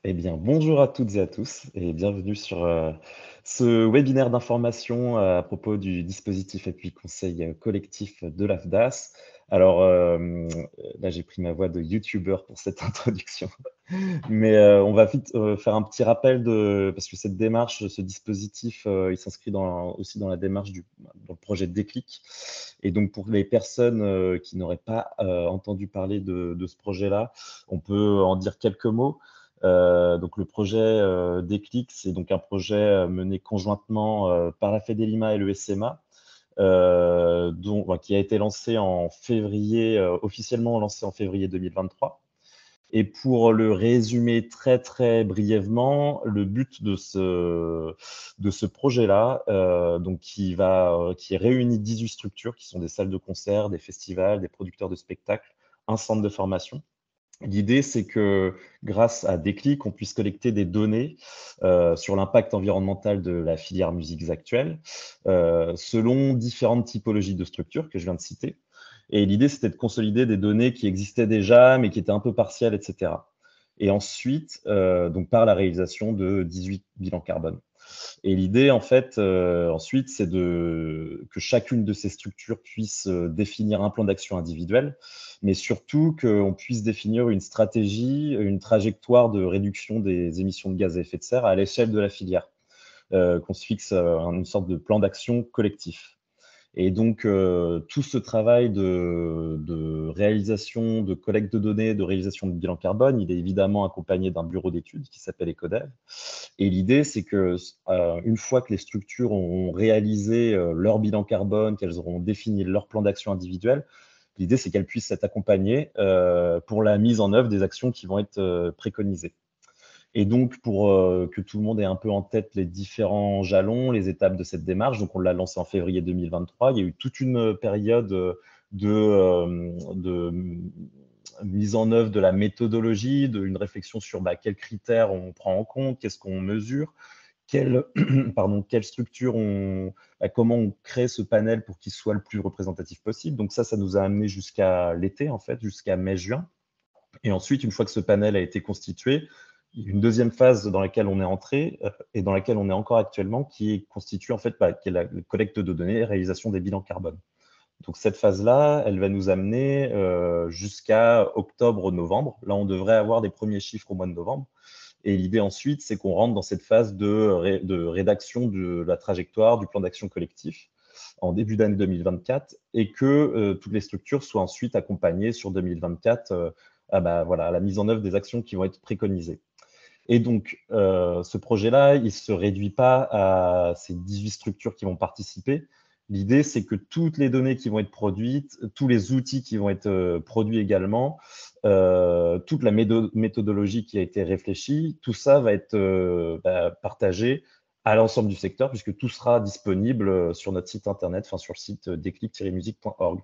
Eh bien, bonjour à toutes et à tous et bienvenue sur ce webinaire d'information à propos du dispositif appui conseil collectif de l'AFDAS. Alors, là, j'ai pris ma voix de youtubeur pour cette introduction, mais on va vite faire un petit rappel parce que cette démarche, ce dispositif, il s'inscrit aussi dans la démarche dans le projet Déclic. Et donc, pour les personnes qui n'auraient pas entendu parler de ce projet-là, on peut en dire quelques mots. Donc le projet Déclic, c'est donc un projet mené conjointement par la FEDELIMA et le SMA, qui a été lancé en février, officiellement lancé en février 2023. Et pour le résumer très très brièvement, le but de ce projet-là, qui réunit 18 structures, qui sont des salles de concert, des festivals, des producteurs de spectacles, un centre de formation. L'idée, c'est que grâce à Déclic, on puisse collecter des données sur l'impact environnemental de la filière musiques actuelle, selon différentes typologies de structures que je viens de citer. Et l'idée, c'était de consolider des données qui existaient déjà, mais qui étaient un peu partielles, etc. Et ensuite, donc par la réalisation de 18 bilans carbone. Et l'idée, en fait, ensuite, c'est que chacune de ces structures puisse définir un plan d'action individuel, mais surtout qu'on puisse définir une stratégie, une trajectoire de réduction des émissions de gaz à effet de serre à l'échelle de la filière, qu'on se fixe une sorte de plan d'action collectif. Et donc, tout ce travail de réalisation, de collecte de données, de réalisation de bilan carbone, il est évidemment accompagné d'un bureau d'études qui s'appelle Ecodev. Et l'idée, c'est que une fois que les structures auront réalisé leur bilan carbone, qu'elles auront défini leur plan d'action individuel, l'idée, c'est qu'elles puissent être accompagnées pour la mise en œuvre des actions qui vont être préconisées. Et donc, pour que tout le monde ait un peu en tête les différents jalons, les étapes de cette démarche, donc on l'a lancé en février 2023, il y a eu toute une période de mise en œuvre de la méthodologie, d'une réflexion sur quels critères on prend en compte, qu'est-ce qu'on mesure, quelle structure comment on crée ce panel pour qu'il soit le plus représentatif possible. Donc ça nous a amené jusqu'à l'été, en fait, jusqu'à mai-juin. Et ensuite, une fois que ce panel a été constitué, il y a une deuxième phase dans laquelle on est entré et dans laquelle on est encore actuellement, qui est constituée en fait, qui est la collecte de données et réalisation des bilans carbone. Donc cette phase-là, elle va nous amener jusqu'à octobre-novembre. Là, on devrait avoir des premiers chiffres au mois de novembre. Et l'idée ensuite, c'est qu'on rentre dans cette phase de rédaction de la trajectoire du plan d'action collectif en début d'année 2024 et que toutes les structures soient ensuite accompagnées sur 2024 à la mise en œuvre des actions qui vont être préconisées. Et donc, ce projet-là, il ne se réduit pas à ces 18 structures qui vont participer. L'idée, c'est que toutes les données qui vont être produites, tous les outils qui vont être produits également, toute la méthodologie qui a été réfléchie, tout ça va être partagé à l'ensemble du secteur, puisque tout sera disponible sur notre site internet, enfin sur le site déclic-musique.org.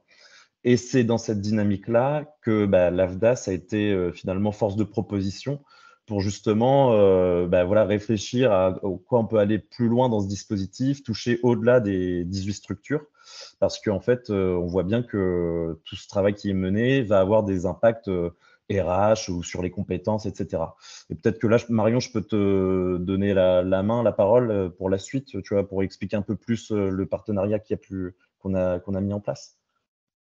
Et c'est dans cette dynamique-là que l'AFDAS a été finalement force de proposition pour justement réfléchir à quoi on peut aller plus loin dans ce dispositif, toucher au-delà des 18 structures, parce qu'en fait, on voit bien que tout ce travail qui est mené va avoir des impacts RH ou sur les compétences, etc. Et peut-être que là, Marion, je peux te donner la main, la parole pour la suite, tu vois, pour expliquer un peu plus le partenariat qu'on a mis en place.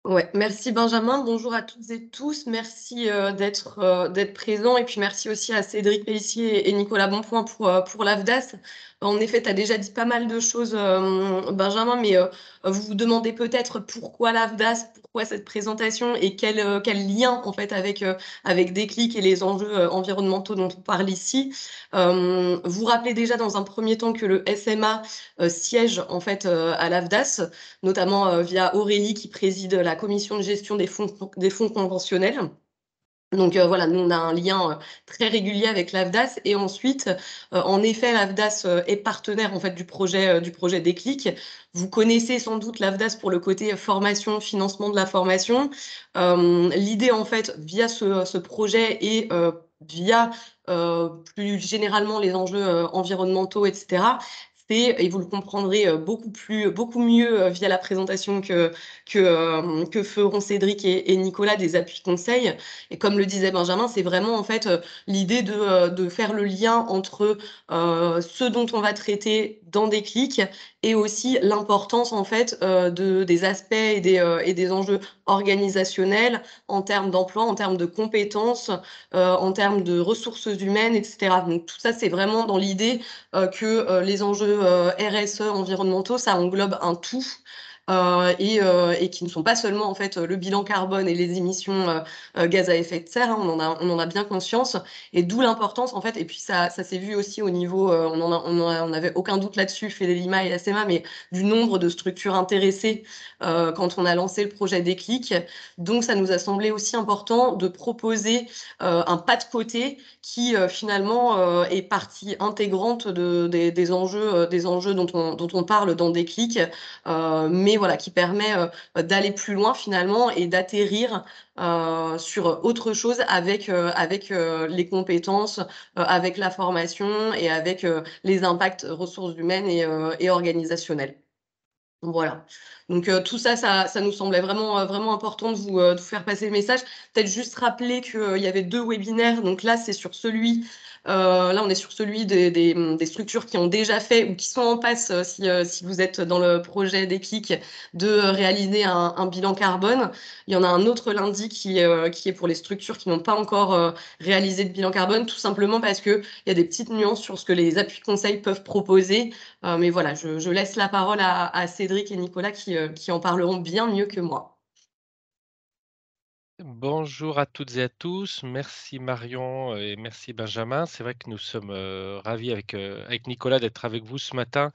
Ouais, merci Benjamin. Bonjour à toutes et tous. Merci d'être présent et puis merci aussi à Cédric Pellissier et Nicolas Bonpoint pour l'AFDAS. En effet, tu as déjà dit pas mal de choses, Benjamin, mais vous vous demandez peut-être pourquoi l'AFDAS, pourquoi cette présentation et quel lien en fait avec Déclic et les enjeux environnementaux dont on parle ici. Vous rappelez déjà dans un premier temps que le SMA siège en fait à l'AFDAS, notamment via Aurélie qui préside la commission de gestion des fonds conventionnels. Donc voilà, nous on a un lien très régulier avec l'AFDAS et ensuite, en effet, l'AFDAS est partenaire en fait du projet Déclic. Vous connaissez sans doute l'AFDAS pour le côté formation, financement de la formation. L'idée en fait via ce projet et via plus généralement les enjeux environnementaux, etc., et vous le comprendrez beaucoup mieux via la présentation que feront Cédric et Nicolas, des appuis conseils. Et comme le disait Benjamin, c'est vraiment en fait l'idée de faire le lien entre ce dont on va traiter dans Déclic et aussi l'importance en fait des aspects et des enjeux organisationnels en termes d'emploi, en termes de compétences, en termes de ressources humaines, etc. Donc tout ça, c'est vraiment dans l'idée que les enjeux RSE environnementaux, ça englobe un tout. Et qui ne sont pas seulement en fait le bilan carbone et les émissions gaz à effet de serre, hein, on en a bien conscience, et d'où l'importance en fait. Et puis ça s'est vu aussi au niveau, on n'avait aucun doute là-dessus, Fedelima et ACMA, mais du nombre de structures intéressées quand on a lancé le projet Déclic. Donc ça nous a semblé aussi important de proposer un pas de côté qui finalement est partie intégrante des enjeux dont on parle dans Déclic, mais voilà, qui permet d'aller plus loin finalement et d'atterrir sur autre chose avec les compétences, avec la formation et avec les impacts ressources humaines et organisationnels. Voilà. Donc tout ça, ça nous semblait vraiment important de vous faire passer le message. Peut-être juste rappeler qu'il y avait 2 webinaires. Donc là, c'est sur celui, là, on est sur celui des structures qui ont déjà fait ou qui sont en passe, si vous êtes dans le projet Déclic, de réaliser un bilan carbone. Il y en a un autre lundi qui est pour les structures qui n'ont pas encore réalisé de bilan carbone, tout simplement parce qu'il y a des petites nuances sur ce que les appuis conseils peuvent proposer. Mais voilà, je laisse la parole à Cédric et Nicolas qui en parleront bien mieux que moi. Bonjour à toutes et à tous. Merci Marion et merci Benjamin. C'est vrai que nous sommes ravis avec Nicolas d'être avec vous ce matin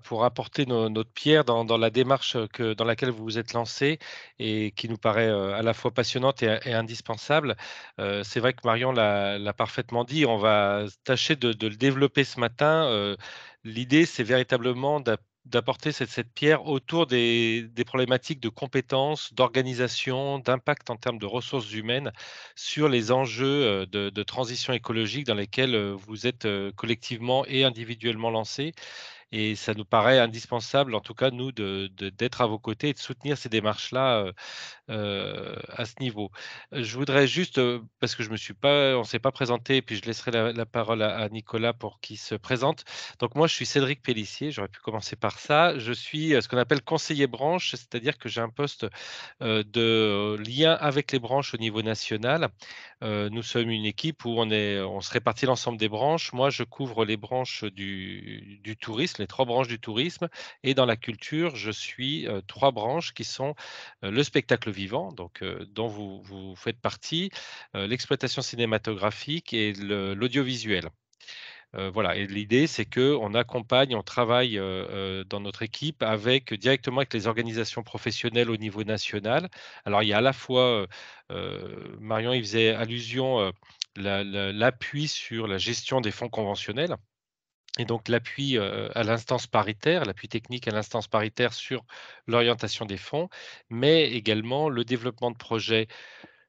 pour apporter notre pierre dans la démarche dans laquelle vous vous êtes lancé et qui nous paraît à la fois passionnante et indispensable. C'est vrai que Marion l'a parfaitement dit. On va tâcher de le développer ce matin. L'idée, c'est véritablement d'apporter cette pierre autour des problématiques de compétences, d'organisation, d'impact en termes de ressources humaines sur les enjeux de transition écologique dans lesquels vous êtes collectivement et individuellement lancés. Et ça nous paraît indispensable, en tout cas, nous, d'être à vos côtés et de soutenir ces démarches-là à ce niveau. Je voudrais juste, parce que on s'est pas présenté, puis je laisserai la parole à Nicolas pour qu'il se présente. Donc moi, je suis Cédric Pélissier, j'aurais pu commencer par ça. Je suis, ce qu'on appelle conseiller branche, c'est-à-dire que j'ai un poste, de lien avec les branches au niveau national. Nous sommes une équipe où on se répartit l'ensemble des branches. Moi, je couvre les branches du tourisme, les 3 branches du tourisme, et dans la culture, je suis, 3 branches qui sont le spectacle vivant, donc dont vous faites partie, l'exploitation cinématographique et l'audiovisuel. Voilà, et l'idée, c'est qu'on accompagne, on travaille dans notre équipe directement avec les organisations professionnelles au niveau national. Alors, il y a à la fois, Marion, il faisait allusion, l'appui sur la gestion des fonds conventionnels. Et donc l'appui, à l'instance paritaire, l'appui technique à l'instance paritaire sur l'orientation des fonds, mais également le développement de projets,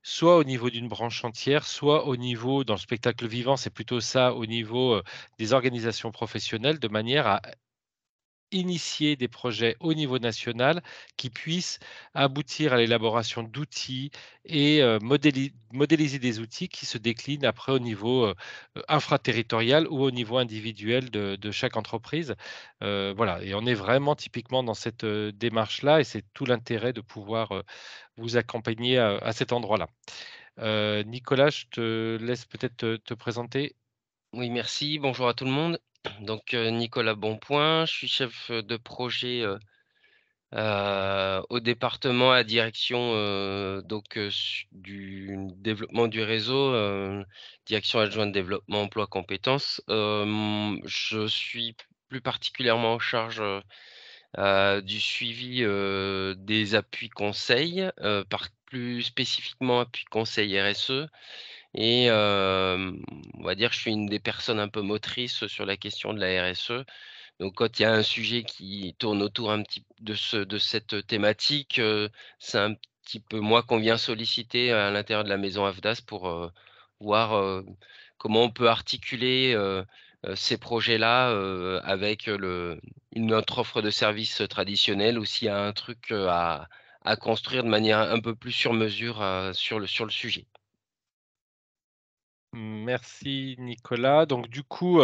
soit au niveau d'une branche entière, soit au niveau dans le spectacle vivant, c'est plutôt ça, au niveau, des organisations professionnelles, de manière à initier des projets au niveau national qui puissent aboutir à l'élaboration d'outils et modéliser des outils qui se déclinent après au niveau infraterritorial ou au niveau individuel de chaque entreprise. Voilà, et on est vraiment typiquement dans cette démarche-là et c'est tout l'intérêt de pouvoir vous accompagner à cet endroit-là. Nicolas, je te laisse peut-être te présenter. Oui, merci. Bonjour à tout le monde. Donc, Nicolas Bonpoint, je suis chef de projet au département à direction du développement du réseau, direction adjointe développement emploi compétences. Je suis plus particulièrement en charge du suivi des appuis conseils, plus spécifiquement appuis conseils RSE. Et on va dire, je suis une des personnes un peu motrices sur la question de la RSE. Donc quand il y a un sujet qui tourne autour un petit de cette thématique, c'est un petit peu moi qu'on vient solliciter à l'intérieur de la maison AFDAS pour, voir, comment on peut articuler, ces projets-là avec une autre offre de service traditionnelle ou s'il y a un truc à construire de manière un peu plus sur mesure sur le sujet. Merci Nicolas. Donc du coup,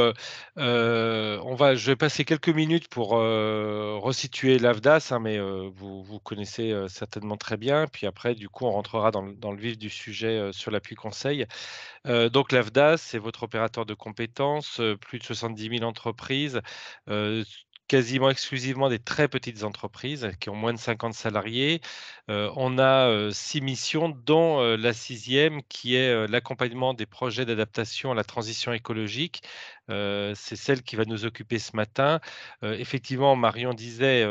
je vais passer quelques minutes pour resituer l'AFDAS, hein, mais vous connaissez certainement très bien. Puis après, du coup, on rentrera dans le vif du sujet sur l'appui conseil. Donc l'AFDAS, c'est votre opérateur de compétences, plus de 70 000 entreprises, quasiment exclusivement des très petites entreprises qui ont moins de 50 salariés. On a 6 missions, dont la 6e qui est l'accompagnement des projets d'adaptation à la transition écologique. C'est celle qui va nous occuper ce matin. Effectivement, Marion disait,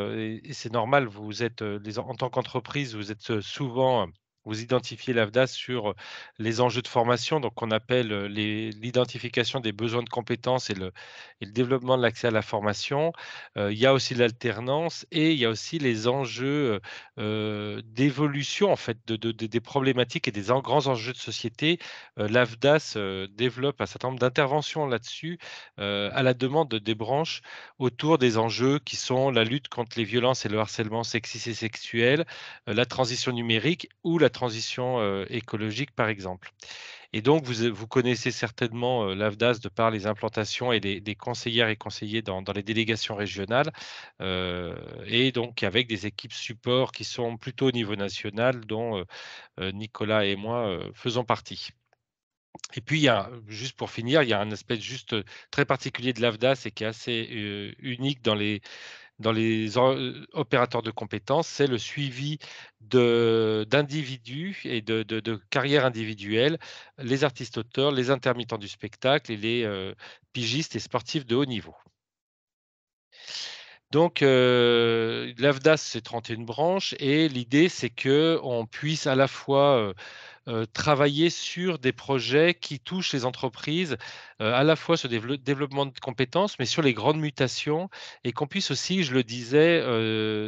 et c'est normal, vous êtes, en tant qu'entreprise, vous êtes souvent, vous identifiez l'AFDAS sur les enjeux de formation, donc qu'on appelle l'identification des besoins de compétences et le développement de l'accès à la formation. Il y a aussi l'alternance et il y a aussi les enjeux d'évolution en fait des problématiques et des grands enjeux de société. L'AFDAS développe un certain nombre d'interventions là-dessus à la demande des branches autour des enjeux qui sont la lutte contre les violences et le harcèlement sexiste et sexuel, la transition numérique ou la transition écologique, par exemple. Et donc, vous connaissez certainement l'AFDAS de par les implantations et des conseillères et conseillers dans les délégations régionales, et donc avec des équipes support qui sont plutôt au niveau national, dont Nicolas et moi faisons partie. Et puis, juste pour finir, il y a un aspect juste très particulier de l'AFDAS et qui est assez unique dans les opérateurs de compétences, c'est le suivi d'individus et de carrières individuelles, les artistes auteurs, les intermittents du spectacle et les pigistes et sportifs de haut niveau. Donc, l'AFDAS, c'est 31 branches et l'idée, c'est qu'on puisse à la fois travailler sur des projets qui touchent les entreprises, à la fois sur développement de compétences, mais sur les grandes mutations et qu'on puisse aussi, je le disais,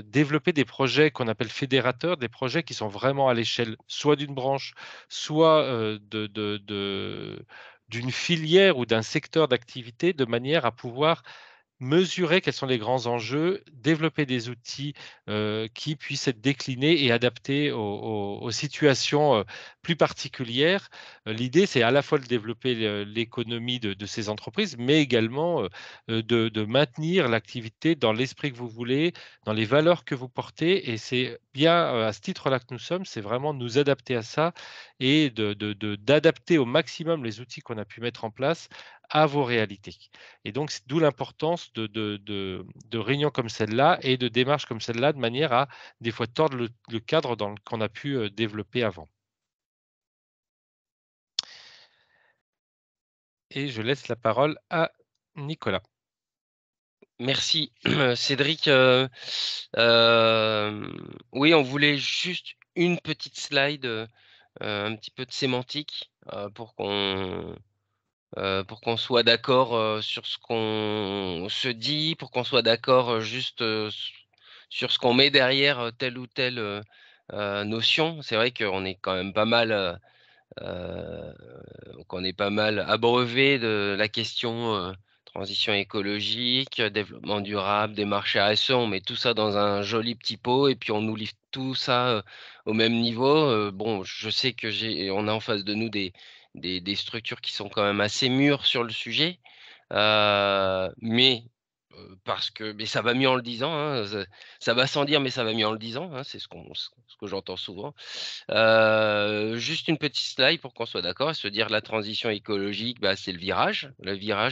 développer des projets qu'on appelle fédérateurs, des projets qui sont vraiment à l'échelle soit d'une branche, soit d'une filière ou d'un secteur d'activité, de manière à pouvoir mesurer quels sont les grands enjeux, développer des outils qui puissent être déclinés et adaptés aux situations plus particulières. L'idée, c'est à la fois de développer l'économie de ces entreprises, mais également de maintenir l'activité dans l'esprit que vous voulez, dans les valeurs que vous portez. Et c'est bien à ce titre-là que nous sommes, c'est vraiment nous adapter à ça et d'adapter au maximum les outils qu'on a pu mettre en place à vos réalités. Et donc, c'est d'où l'importance de réunions comme celle-là et de démarches comme celle-là, de manière à, des fois, tordre le cadre qu'on a pu développer avant. Et je laisse la parole à Nicolas. Merci Cédric. Oui, on voulait juste une petite slide, un petit peu de sémantique pour qu'on soit d'accord sur ce qu'on se dit, pour qu'on soit d'accord juste sur ce qu'on met derrière telle ou telle notion. C'est vrai qu'on est quand même pas mal, qu'on est pas mal abreuvé de la question transition écologique, développement durable, démarche RSE. On met tout ça dans un joli petit pot et puis on nous livre tout ça au même niveau. Bon, je sais que on a en face de nous des structures qui sont quand même assez mûres sur le sujet, mais mais ça va mieux en le disant, hein, ça va sans dire, mais ça va mieux en le disant, hein, c'est ce que j'entends souvent. Juste une petite slide pour qu'on soit d'accord et se dire la transition écologique, bah, c'est le virage,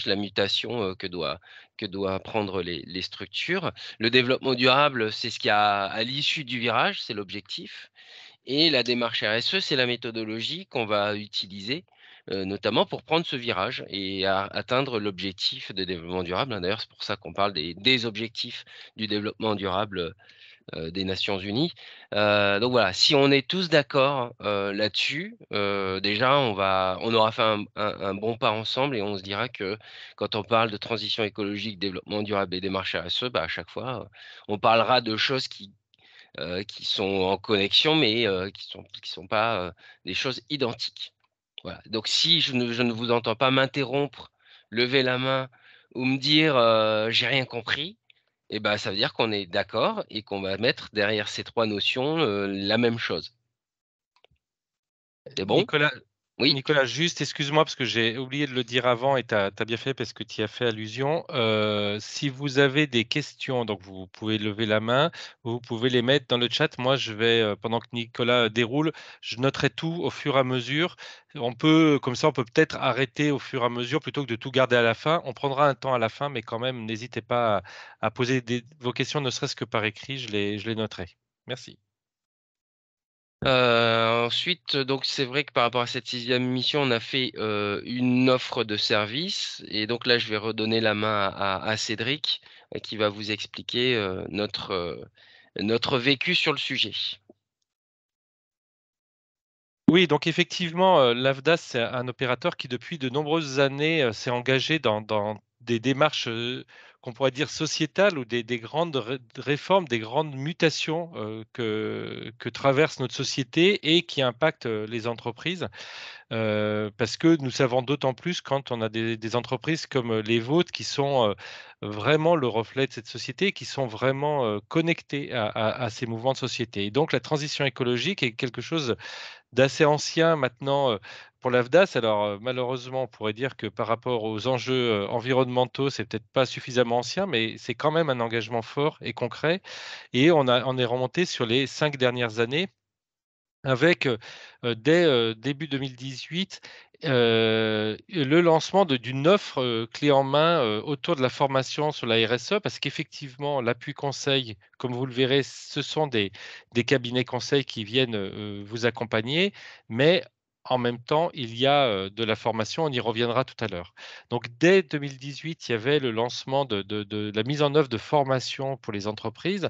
la mutation que doit prendre les structures. Le développement durable, c'est ce qu'il y a à l'issue du virage, c'est l'objectif. Et la démarche RSE, c'est la méthodologie qu'on va utiliser, notamment pour prendre ce virage et atteindre l'objectif de développement durable, hein. D'ailleurs, c'est pour ça qu'on parle des objectifs du développement durable des Nations Unies. Donc voilà, si on est tous d'accord là-dessus, déjà on aura fait un bon pas ensemble et on se dira que quand on parle de transition écologique, développement durable et démarche RSE, bah, à chaque fois, on parlera de choses qui sont en connexion, mais qui sont pas des choses identiques. Voilà. Donc si je ne vous entends pas m'interrompre, lever la main ou me dire j'ai rien compris, et ben, ça veut dire qu'on est d'accord et qu'on va mettre derrière ces 3 notions la même chose. C'est bon? Nicolas, Oui. Nicolas, juste excuse-moi parce que j'ai oublié de le dire avant et tu as bien fait parce que tu y as fait allusion. Si vous avez des questions, donc vous pouvez lever la main, vous pouvez les mettre dans le chat. Moi, je vais, pendant que Nicolas déroule, je noterai tout au fur et à mesure. Comme ça, on peut peut-être arrêter au fur et à mesure plutôt que de tout garder à la fin. On prendra un temps à la fin, mais quand même, n'hésitez pas à poser vos questions, ne serait-ce que par écrit, je les noterai. Merci. Ensuite, donc c'est vrai que par rapport à cette 6e mission, on a fait une offre de service. Et donc là, je vais redonner la main à Cédric, qui va vous expliquer notre vécu sur le sujet. Oui, donc effectivement, l'AFDAS, c'est un opérateur qui, depuis de nombreuses années, s'est engagé dans des démarches, qu'on pourrait dire sociétales ou des grandes réformes, des grandes mutations, que traverse notre société et qui impactent, les entreprises. Parce que nous savons d'autant plus quand on a des entreprises comme, les vôtres qui sont, vraiment le reflet de cette société, qui sont vraiment, connectées à ces mouvements de société et donc la transition écologique est quelque chose d'assez ancien maintenant, pour l'AFDAS. Alors, malheureusement, on pourrait dire que par rapport aux enjeux, environnementaux, c'est peut-être pas suffisamment ancien, mais c'est quand même un engagement fort et concret et on est remonté sur les 5 dernières années avec, dès, début 2018, le lancement d'une offre, clé en main, autour de la formation sur la RSE. Parce qu'effectivement, l'appui conseil, comme vous le verrez, ce sont des cabinets conseils qui viennent, vous accompagner, mais en même temps, il y a, de la formation, on y reviendra tout à l'heure. Donc dès 2018, il y avait le lancement de la mise en œuvre de formations pour les entreprises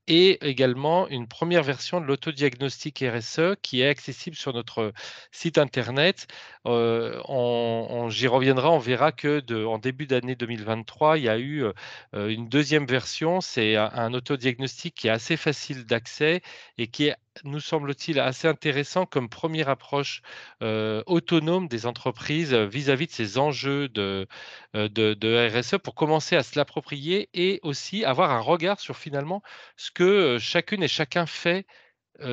et également une première version de l'autodiagnostic RSE qui est accessible sur notre site internet. J'y reviendra, on verra que en début d'année 2023, il y a eu une deuxième version. C'est un autodiagnostic qui est assez facile d'accès et qui est, nous semble-t-il, assez intéressant comme première approche autonome des entreprises vis-à-vis de ces enjeux de RSE pour commencer à se l'approprier et aussi avoir un regard sur finalement ce que, chacune et chacun fait,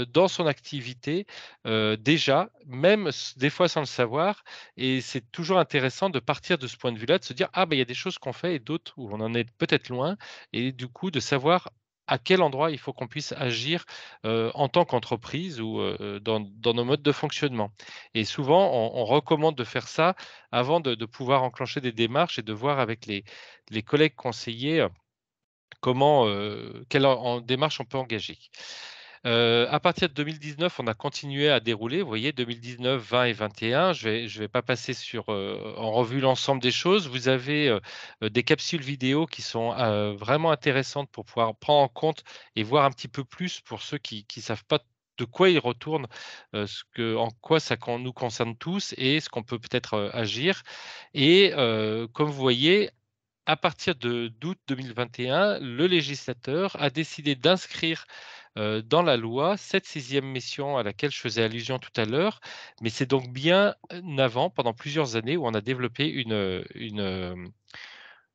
dans son activité, déjà, même des fois sans le savoir et c'est toujours intéressant de partir de ce point de vue-là, de se dire: «Ah ben il y a des choses qu'on fait et d'autres où on en est peut-être loin» et du coup de savoir à quel endroit il faut qu'on puisse agir, en tant qu'entreprise ou, dans nos modes de fonctionnement et souvent on recommande de faire ça avant de pouvoir enclencher des démarches et de voir avec les collègues conseillers, comment, quelle en démarche on peut engager. À partir de 2019, on a continué à dérouler. Vous voyez 2019, 20 et 21, je vais pas passer en revue l'ensemble des choses. Vous avez, des capsules vidéo qui sont, vraiment intéressantes pour pouvoir prendre en compte et voir un petit peu plus pour ceux qui savent pas de quoi ils retournent, en quoi ça nous concerne tous et ce qu'on peut peut-être, agir et comme vous voyez, à partir d'août 2021, le législateur a décidé d'inscrire, dans la loi cette 6e mission à laquelle je faisais allusion tout à l'heure. Mais c'est donc bien, avant, pendant plusieurs années, où on a développé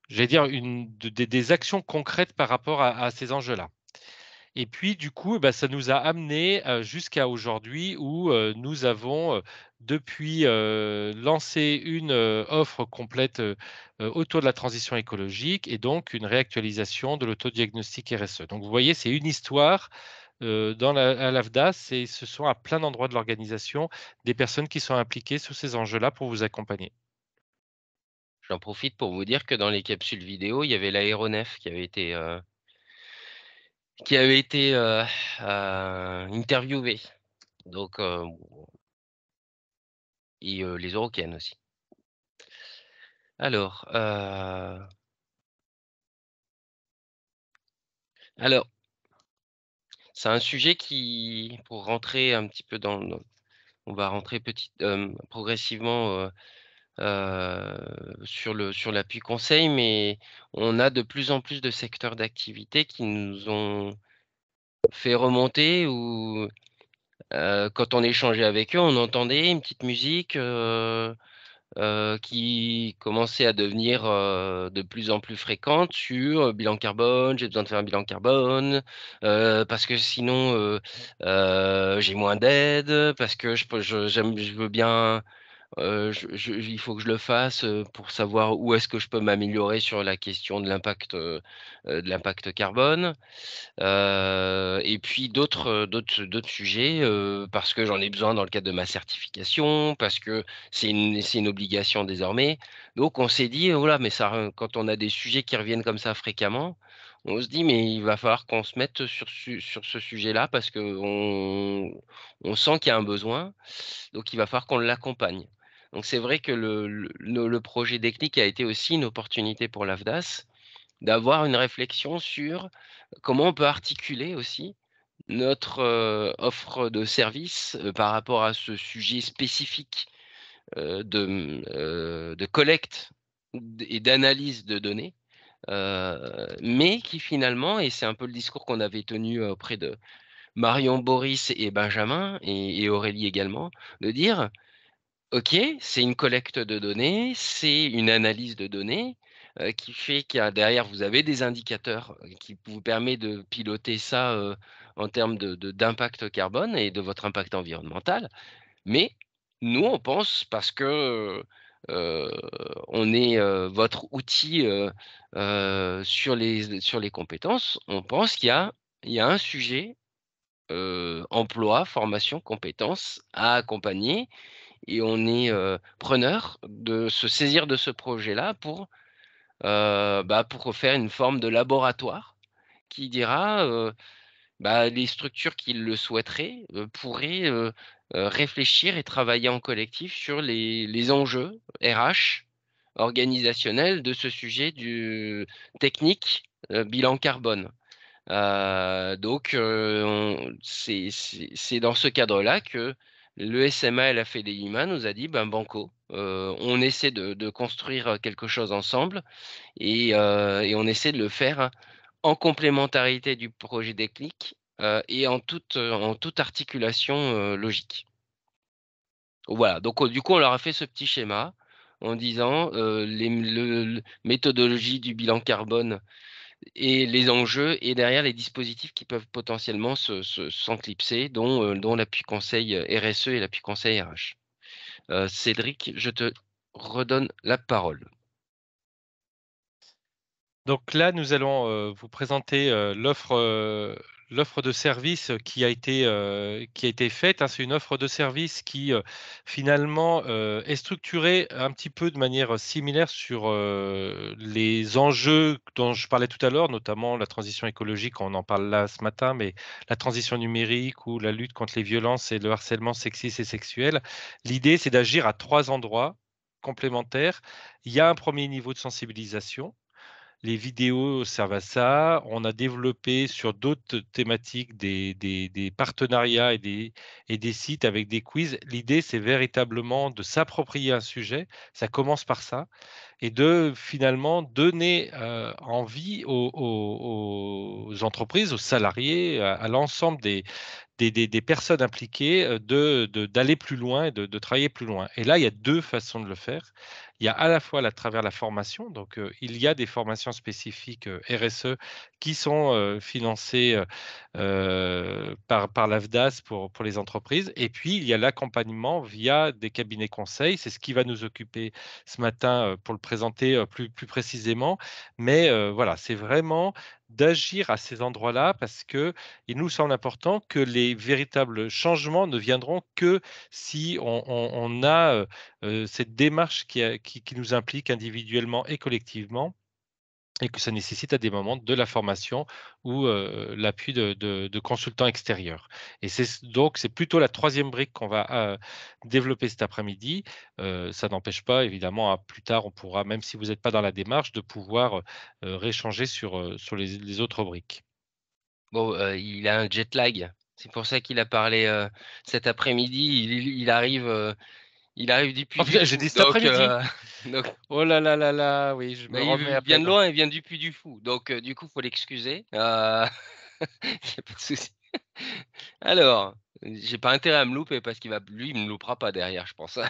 j'allais dire des actions concrètes par rapport à ces enjeux-là. Et puis du coup, bah, ça nous a amené, jusqu'à aujourd'hui où, nous avons, depuis, lancé une, offre complète, autour de la transition écologique et donc une réactualisation de l'autodiagnostic RSE. Donc vous voyez, c'est une histoire, à l'AFDAS et ce sont à plein d'endroits de l'organisation des personnes qui sont impliquées sur ces enjeux-là pour vous accompagner. J'en profite pour vous dire que dans les capsules vidéo, il y avait l'aéronef qui avait été interviewé. Donc et les Eurockéennes aussi. Alors, c'est un sujet qui pour rentrer un petit peu on va rentrer progressivement, sur l'appui conseil, mais on a de plus en plus de secteurs d'activité qui nous ont fait remonter où, quand on échangeait avec eux, on entendait une petite musique, qui commençaient à devenir de plus en plus fréquentes sur bilan carbone, j'ai besoin de faire un bilan carbone, parce que sinon j'ai moins d'aide, parce que je veux bien il faut que je le fasse, pour savoir où est-ce que je peux m'améliorer sur la question de l'impact carbone. Et puis d'autres sujets, parce que j'en ai besoin dans le cadre de ma certification, parce que c'est une obligation désormais. Donc on s'est dit: «Oh là, mais ça», quand on a des sujets qui reviennent comme ça fréquemment, on se dit: «Mais il va falloir qu'on se mette sur ce sujet-là parce qu'on sent qu'il y a un besoin, donc il va falloir qu'on l'accompagne». Donc c'est vrai que le projet Déclic a été aussi une opportunité pour l'AFDAS d'avoir une réflexion sur comment on peut articuler aussi notre, offre de service, par rapport à ce sujet spécifique, de collecte et d'analyse de données, mais qui finalement, et c'est un peu le discours qu'on avait tenu, auprès de Marion, Boris et Benjamin et Aurélie également, de dire: OK, c'est une collecte de données, c'est une analyse de données, qui fait qu'il y a derrière, vous avez des indicateurs, qui vous permet de piloter ça, en termes d'impact carbone et de votre impact environnemental. Mais nous, on pense parce que, heu, on est, votre outil, sur les compétences, on pense qu'il y a un sujet, emploi, formation, compétences à accompagner, et on est, preneur de se saisir de ce projet-là pour faire une forme de laboratoire qui dira, les structures qui le souhaiteraient, pourraient, réfléchir et travailler en collectif sur les enjeux RH, organisationnels de ce sujet du technique, bilan carbone. Donc c'est dans ce cadre-là que le SMA et la FEDEIMA nous a dit: «Ben, banco, on essaie de construire quelque chose ensemble et on essaie de le faire en complémentarité du projet Déclic, et en toute articulation, logique». Voilà, donc du coup, on leur a fait ce petit schéma en disant, les le méthodologie du bilan carbone et les enjeux, et derrière les dispositifs qui peuvent potentiellement s'enclipser, dont l'appui conseil, RSE et l'appui conseil RH. Cédric, je te redonne la parole. Donc là, nous allons, vous présenter, l'offre de service qui a été faite, hein. C'est une offre de service qui, finalement, est structurée un petit peu de manière similaire sur, les enjeux dont je parlais tout à l'heure, notamment la transition écologique, on en parle là ce matin, mais la transition numérique ou la lutte contre les violences et le harcèlement sexiste et sexuel. L'idée, c'est d'agir à 3 endroits complémentaires. Il y a un premier niveau de sensibilisation. Les vidéos servent à ça. On a développé sur d'autres thématiques des partenariats et des sites avec des quiz. L'idée, c'est véritablement de s'approprier un sujet, ça commence par ça, et de finalement donner, envie aux entreprises, aux salariés, à l'ensemble des personnes impliquées, d'aller plus loin et de travailler plus loin. Et là, il y a 2 façons de le faire. Il y a à la fois à travers la formation, donc il y a des formations spécifiques, RSE qui sont, financées, par l'AFDAS pour les entreprises, et puis il y a l'accompagnement via des cabinets conseils. C'est ce qui va nous occuper ce matin, pour le présenter, plus précisément. Mais voilà, c'est vraiment d'agir à ces endroits-là parce que il nous semble important que les véritables changements ne viendront que si on a, cette démarche qui nous implique individuellement et collectivement, et que ça nécessite à des moments de la formation ou, l'appui de consultants extérieurs. Et c'est plutôt la troisième brique qu'on va, développer cet après-midi. Ça n'empêche pas évidemment, à plus tard, on pourra, même si vous n'êtes pas dans la démarche, de pouvoir, rééchanger sur les autres briques. Bon, il a un jet lag. C'est pour ça qu'il a parlé, cet après-midi. Il arrive du Oh Puy du putain, j'ai Fou, dit cet après-midi! donc Oh là là là là, oui, je me mais remets il à vient de présent. loin, il vient du Puy du Fou, donc du coup, faut l'excuser. Il y a pas de souci. Alors, j'ai pas intérêt à me louper parce qu'il va lui, il me loupera pas derrière, je pense, hein.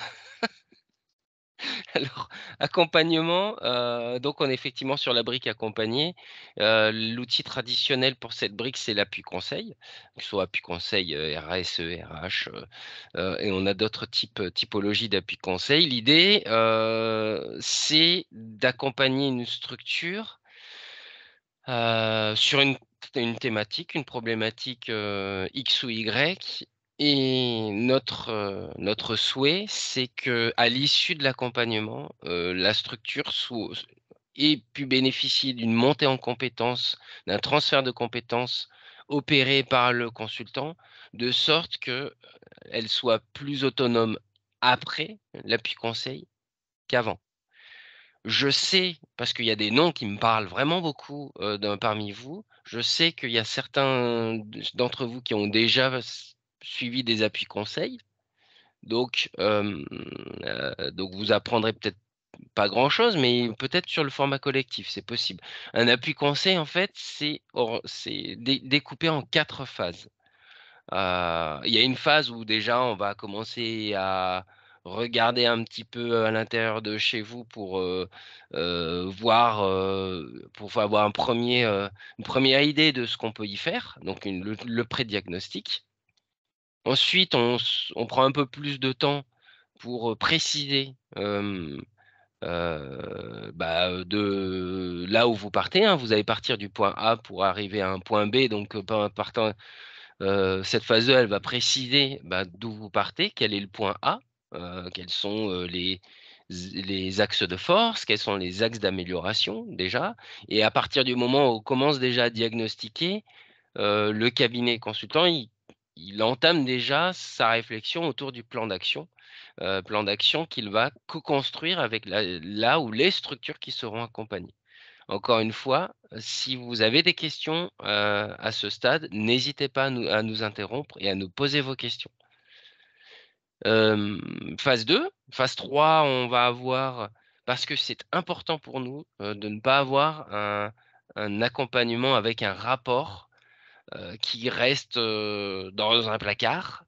Alors, accompagnement, donc on est effectivement sur la brique accompagnée. L'outil traditionnel pour cette brique, c'est l'appui conseil, que ce soit appui conseil RASE, RH, et on a d'autres typologies d'appui conseil. L'idée, c'est d'accompagner une structure sur une thématique, une problématique X ou Y. Et notre souhait, c'est que à l'issue de l'accompagnement, la structure ait pu bénéficier d'une montée en compétences, d'un transfert de compétences opéré par le consultant, de sorte qu'elle soit plus autonome après l'appui conseil qu'avant. Je sais, parce qu'il y a des noms qui me parlent vraiment beaucoup parmi vous, je sais qu'il y a certains d'entre vous qui ont déjà suivi des appuis conseils. Donc, donc vous apprendrez peut-être pas grand-chose, mais peut-être sur le format collectif, c'est possible. Un appui conseil, en fait, c'est découpé en 4 phases. Il y a une phase où déjà on va commencer à regarder un petit peu à l'intérieur de chez vous pour, voir, pour avoir une première idée de ce qu'on peut y faire, donc le pré-diagnostic. Ensuite, on prend un peu plus de temps pour, préciser, de là où vous partez, hein. Vous allez partir du point A pour arriver à un point B, donc, partant cette phase 2, elle va préciser, d'où vous partez, quel est le point A, quels sont, les axes de force, quels sont les axes d'amélioration déjà. Et à partir du moment où on commence déjà à diagnostiquer, le cabinet consultant, il entame déjà sa réflexion autour du plan d'action qu'il va co-construire avec là où les structures qui seront accompagnées. Encore une fois, si vous avez des questions, à ce stade, n'hésitez pas à nous interrompre et à nous poser vos questions. Phase 2, phase 3, on va avoir parce que c'est important pour nous, de ne pas avoir un accompagnement avec un rapport qui restent, dans un placard,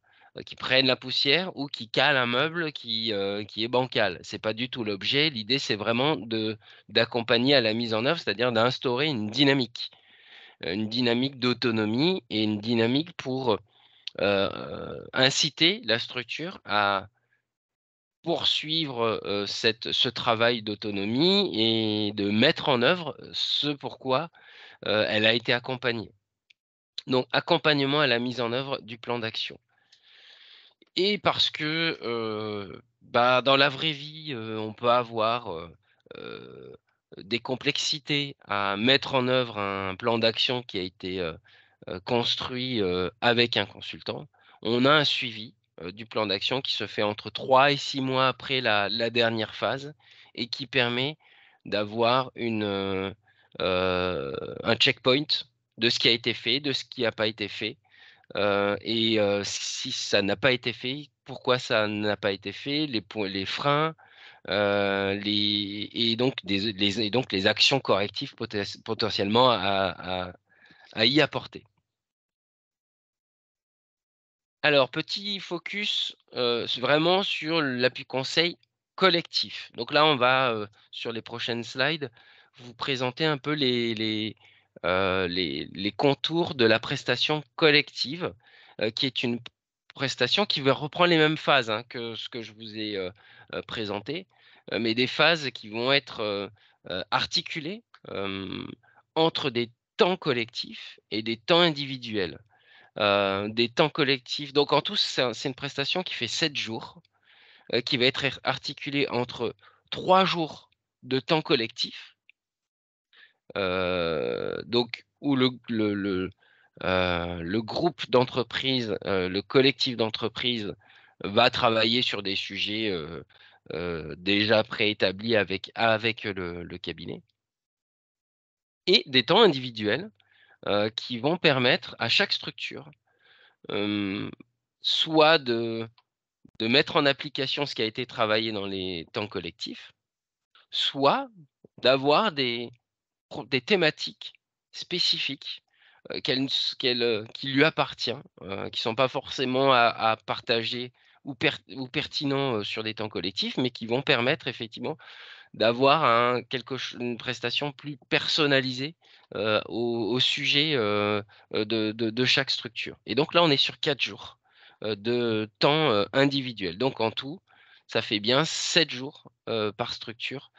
qui prennent la poussière ou qui calent un meuble qui est bancal. C'est pas du tout l'objet. L'idée, c'est vraiment d'accompagner à la mise en œuvre, c'est-à-dire d'instaurer une dynamique d'autonomie et une dynamique pour, inciter la structure à poursuivre, ce travail d'autonomie et de mettre en œuvre ce pourquoi, elle a été accompagnée. Donc accompagnement à la mise en œuvre du plan d'action. Et parce que, dans la vraie vie, on peut avoir, heu, des complexités à mettre en œuvre un plan d'action qui a été, construit, avec un consultant. On a un suivi, du plan d'action qui se fait entre 3 et 6 mois après la dernière phase et qui permet d'avoir un checkpoint de ce qui a été fait, de ce qui n'a pas été fait, si ça n'a pas été fait, pourquoi ça n'a pas été fait, les freins, les actions correctives potentiellement à y apporter. Alors petit focus, vraiment sur l'appui conseil collectif. Donc là, on va, sur les prochaines slides, vous présenter un peu les contours de la prestation collective, qui est une prestation qui va reprendre les mêmes phases, hein, que ce que je vous ai, présenté, mais des phases qui vont être, articulées, entre des temps collectifs et des temps individuels. Des temps collectifs, donc en tout, c'est une prestation qui fait 7 jours, qui va être articulée entre 3 jours de temps collectif, donc où le groupe d'entreprise, le collectif d'entreprise va travailler sur des sujets, déjà préétablis avec le cabinet et des temps individuels, qui vont permettre à chaque structure, soit de mettre en application ce qui a été travaillé dans les temps collectifs, soit d'avoir des thématiques spécifiques, qui lui appartient, qui sont pas forcément à partager ou pertinents sur des temps collectifs, mais qui vont permettre effectivement d'avoir une prestation plus personnalisée au sujet de chaque structure. Et donc là, on est sur 4 jours de temps individuel. Donc en tout, ça fait bien 7 jours par structure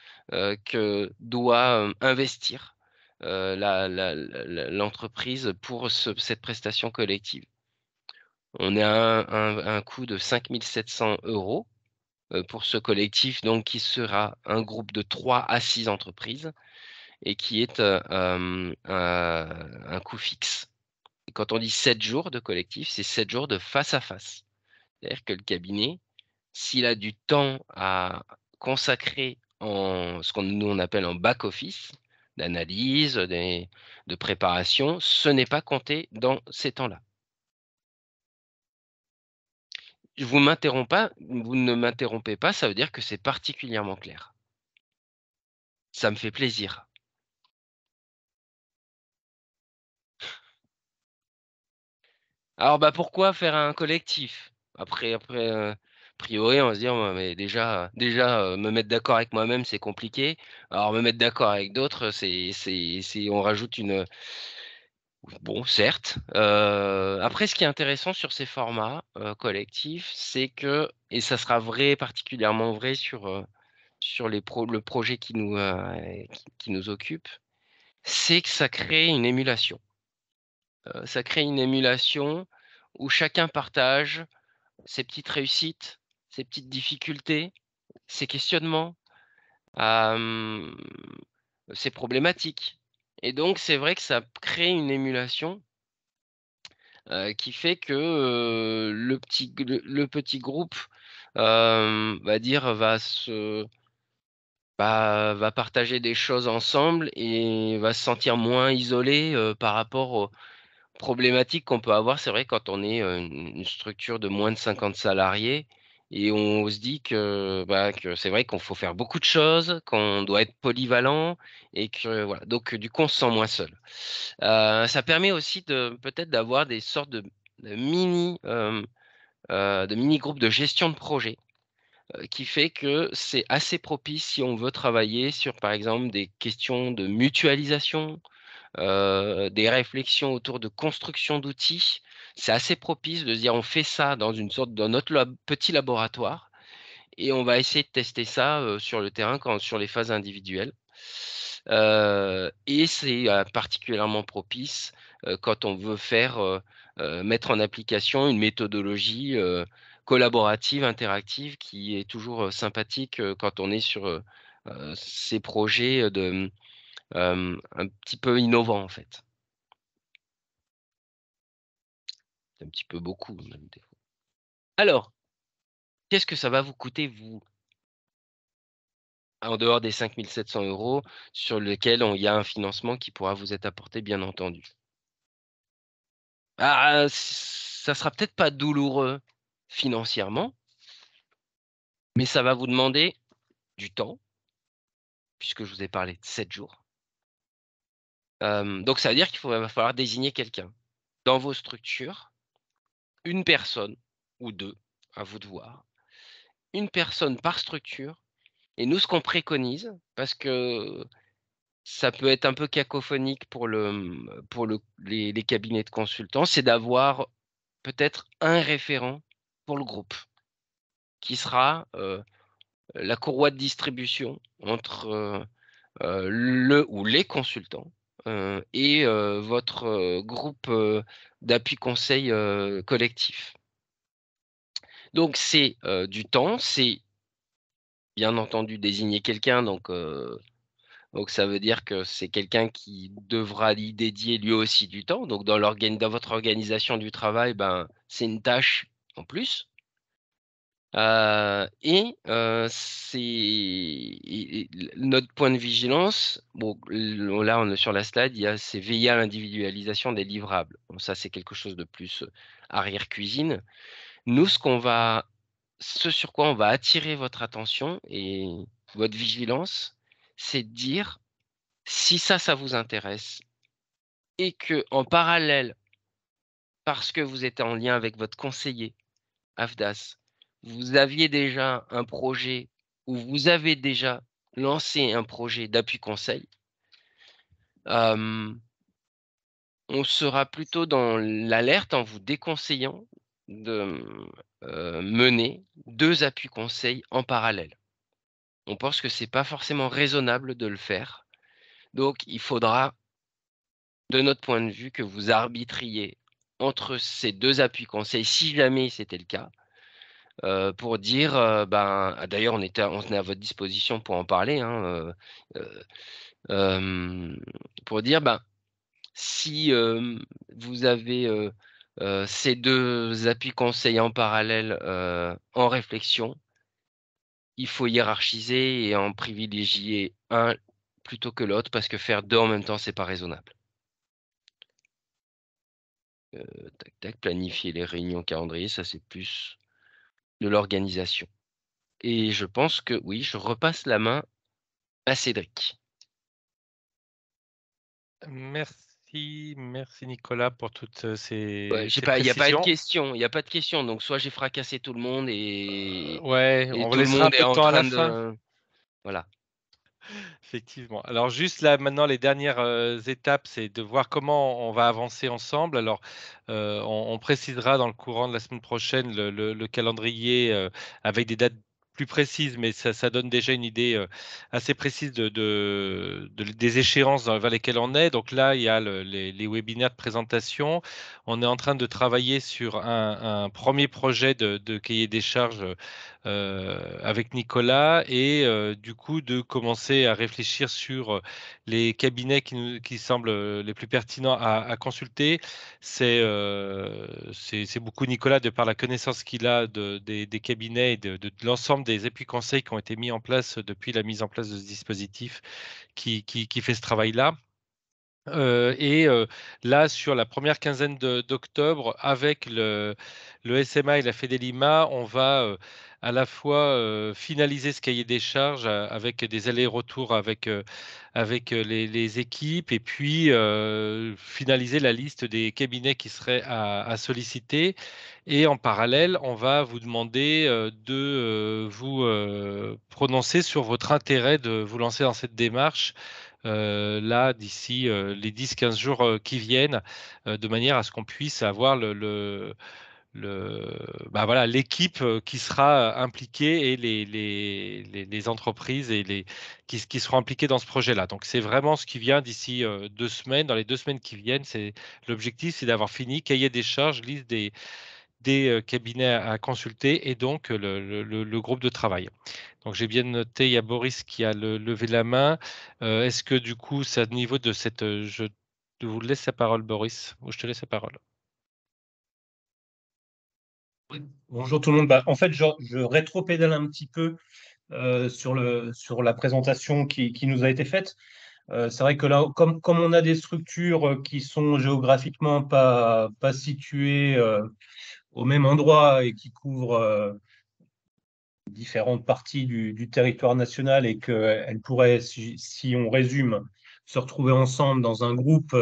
que doit investir l'entreprise pour cette prestation collective. On est à un coût de 5 700 € pour ce collectif, donc qui sera un groupe de 3 à 6 entreprises et qui est un coût fixe. Et quand on dit 7 jours de collectif, c'est 7 jours de face à face. C'est-à-dire que le cabinet, s'il a du temps à consacrer en ce nous on appelle en back-office, d'analyse, de préparation, ce n'est pas compté dans ces temps-là. Vous ne m'interrompez pas, ça veut dire que c'est particulièrement clair. Ça me fait plaisir. Alors pourquoi faire un collectif? Après, a priori, on va se dire: «Ouais, mais déjà, me mettre d'accord avec moi-même, c'est compliqué. Alors me mettre d'accord avec d'autres, c'est on rajoute une» bon, certes, après ce qui est intéressant sur ces formats, collectifs, c'est que et ça sera particulièrement vrai sur le projet qui nous occupe, c'est que ça crée une émulation. Ça crée une émulation où chacun partage ses petites réussites, ses petites difficultés, ses questionnements, hem, ses problématiques et donc c'est vrai que ça crée une émulation, qui fait que, le petit groupe, va partager des choses ensemble et va se sentir moins isolé, par rapport aux problématiques qu'on peut avoir. C'est vrai quand on est, une structure de moins de 50 salariés et on se dit que c'est vrai qu'on faut faire beaucoup de choses, qu'on doit être polyvalent et que voilà, donc du coup, on se sent moins seul. Ça permet aussi peut-être d'avoir des sortes de mini, de mini groupes de gestion de projet, qui fait que c'est assez propice si on veut travailler sur, par exemple, des questions de mutualisation, des réflexions autour de construction d'outils. C'est assez propice de se dire: «On fait ça dans notre petit laboratoire et on va essayer de tester ça, sur le terrain sur les phases individuelles». Et c'est, particulièrement propice, quand on veut mettre en application une méthodologie, collaborative, interactive qui est toujours, sympathique, quand on est sur, ces projets, un petit peu innovants, en fait. C'est un petit peu beaucoup même des fois. Alors, qu'est-ce que ça va vous coûter vous? En dehors des 5 700 € sur lequel il y a un financement qui pourra vous être apporté bien entendu. Ça sera peut-être pas douloureux financièrement, mais ça va vous demander du temps, puisque je vous ai parlé de 7 jours. Donc ça veut dire va falloir désigner quelqu'un dans vos structures, une personne ou 2, à vous de voir, une personne par structure et nous ce qu'on préconise, parce que ça peut être un peu cacophonique pour les cabinets de consultants, c'est d'avoir peut-être un référent pour le groupe qui sera, la courroie de distribution entre, le ou les consultants, et votre, groupe, d'appui conseil, collectif. Donc c'est, du temps, c'est bien entendu désigner quelqu'un donc ça veut dire que c'est quelqu'un qui devra y dédier lui aussi du temps. Donc dans votre organisation du travail, c'est une tâche en plus. Notre point de vigilance, bon, là, on est sur la slide, c'est veiller à l'individualisation des livrables. Bon, ça, c'est quelque chose de plus, arrière-cuisine. Nous, ce sur quoi on va attirer votre attention et votre vigilance, c'est de dire: «Si ça vous intéresse et que en parallèle, parce que vous êtes en lien avec votre conseiller AFDAS, vous aviez déjà un projet ou vous avez déjà lancé un projet d'appui conseil, on sera plutôt dans l'alerte en vous déconseillant de mener 2 appuis conseils en parallèle. On pense que c'est pas forcément raisonnable de le faire. Donc il faudra, de notre point de vue, que vous arbitriez entre ces 2 appuis conseils, si jamais c'était le cas, pour dire, d'ailleurs on est à votre disposition pour en parler, hein, pour dire, si, vous avez, ces 2 appuis conseils en parallèle, en réflexion, il faut hiérarchiser et en privilégier un plutôt que l'autre parce que faire 2 en même temps, c'est pas raisonnable. Tac, tac, planifier les réunions calendrier, ça c'est plus de l'organisation et je pense que oui, je repasse la main à Cédric. Merci Nicolas pour toutes Ouais, ces il y a pas de précisions. question, il y a pas de question, donc soit j'ai fracassé tout le monde et Ouais, on vous tout le laissera un monde est peu de en temps à la train fin. de voilà. Effectivement. Alors juste là, maintenant, les dernières étapes, c'est de voir comment on va avancer ensemble. Alors, on précisera dans le courant de la semaine prochaine le calendrier avec des dates plus précises, mais ça donne déjà une idée assez précise des échéances vers lesquelles on est. Donc là, il y a les webinaires de présentation. On est en train de travailler sur un premier projet de cahier des charges avec Nicolas et du coup de commencer à réfléchir sur les cabinets qui semblent les plus pertinents à consulter. C'est beaucoup Nicolas, de par la connaissance qu'il a des cabinets et de l'ensemble des appuis conseils qui ont été mis en place depuis la mise en place de ce dispositif qui fait ce travail-là. Là, sur la première quinzaine d'octobre, avec le SMA et la Fedelima, on va à la fois finaliser ce cahier des charges avec des allers-retours avec les équipes et puis finaliser la liste des cabinets qui seraient à solliciter. Et en parallèle, on va vous demander de vous prononcer sur votre intérêt de vous lancer dans cette démarche là, d'ici les 10-15 jours qui viennent, de manière à ce qu'on puisse avoir voilà, l'équipe qui sera impliquée et les entreprises et qui seront impliquées dans ce projet-là. Donc, c'est vraiment ce qui vient d'ici 2 semaines. Dans les 2 semaines qui viennent, l'objectif, c'est d'avoir fini, cahier des charges, liste des cabinets à consulter et donc le groupe de travail. Donc j'ai bien noté, il y a Boris qui a levé la main. Est-ce que du coup, c'est à niveau de cette... je vous laisse la parole, Boris, ou je te laisse la parole. Bonjour tout le monde. En fait, je rétro-pédale un petit peu sur la présentation qui nous a été faite. C'est vrai que là, comme on a des structures qui sont géographiquement pas situées au même endroit et qui couvrent différentes parties du territoire national et qu'elles pourraient, si on résume, se retrouver ensemble dans un groupe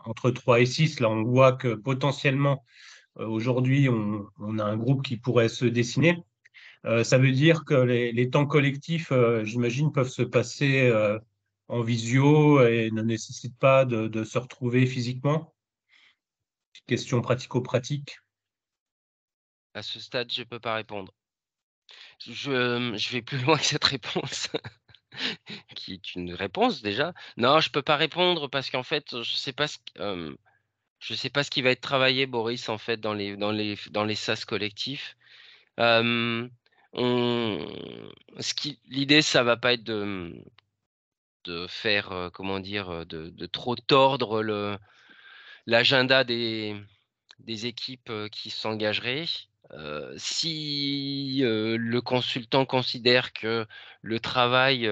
entre 3 et 6, là on voit que potentiellement aujourd'hui on a un groupe qui pourrait se dessiner. Ça veut dire que les temps collectifs, j'imagine, peuvent se passer en visio et ne nécessitent pas de se retrouver physiquement. Question pratico-pratique. À ce stade, je peux pas répondre. Je vais plus loin que cette réponse, qui est une réponse déjà. Non, je peux pas répondre parce qu'en fait, je sais pas ce qui va être travaillé, Boris, en fait, dans les sas collectifs. Hem, on l'idée, ça va pas être de faire, comment dire? De trop tordre l'agenda des équipes, qui s'engageraient. Si, le consultant considère que le travail,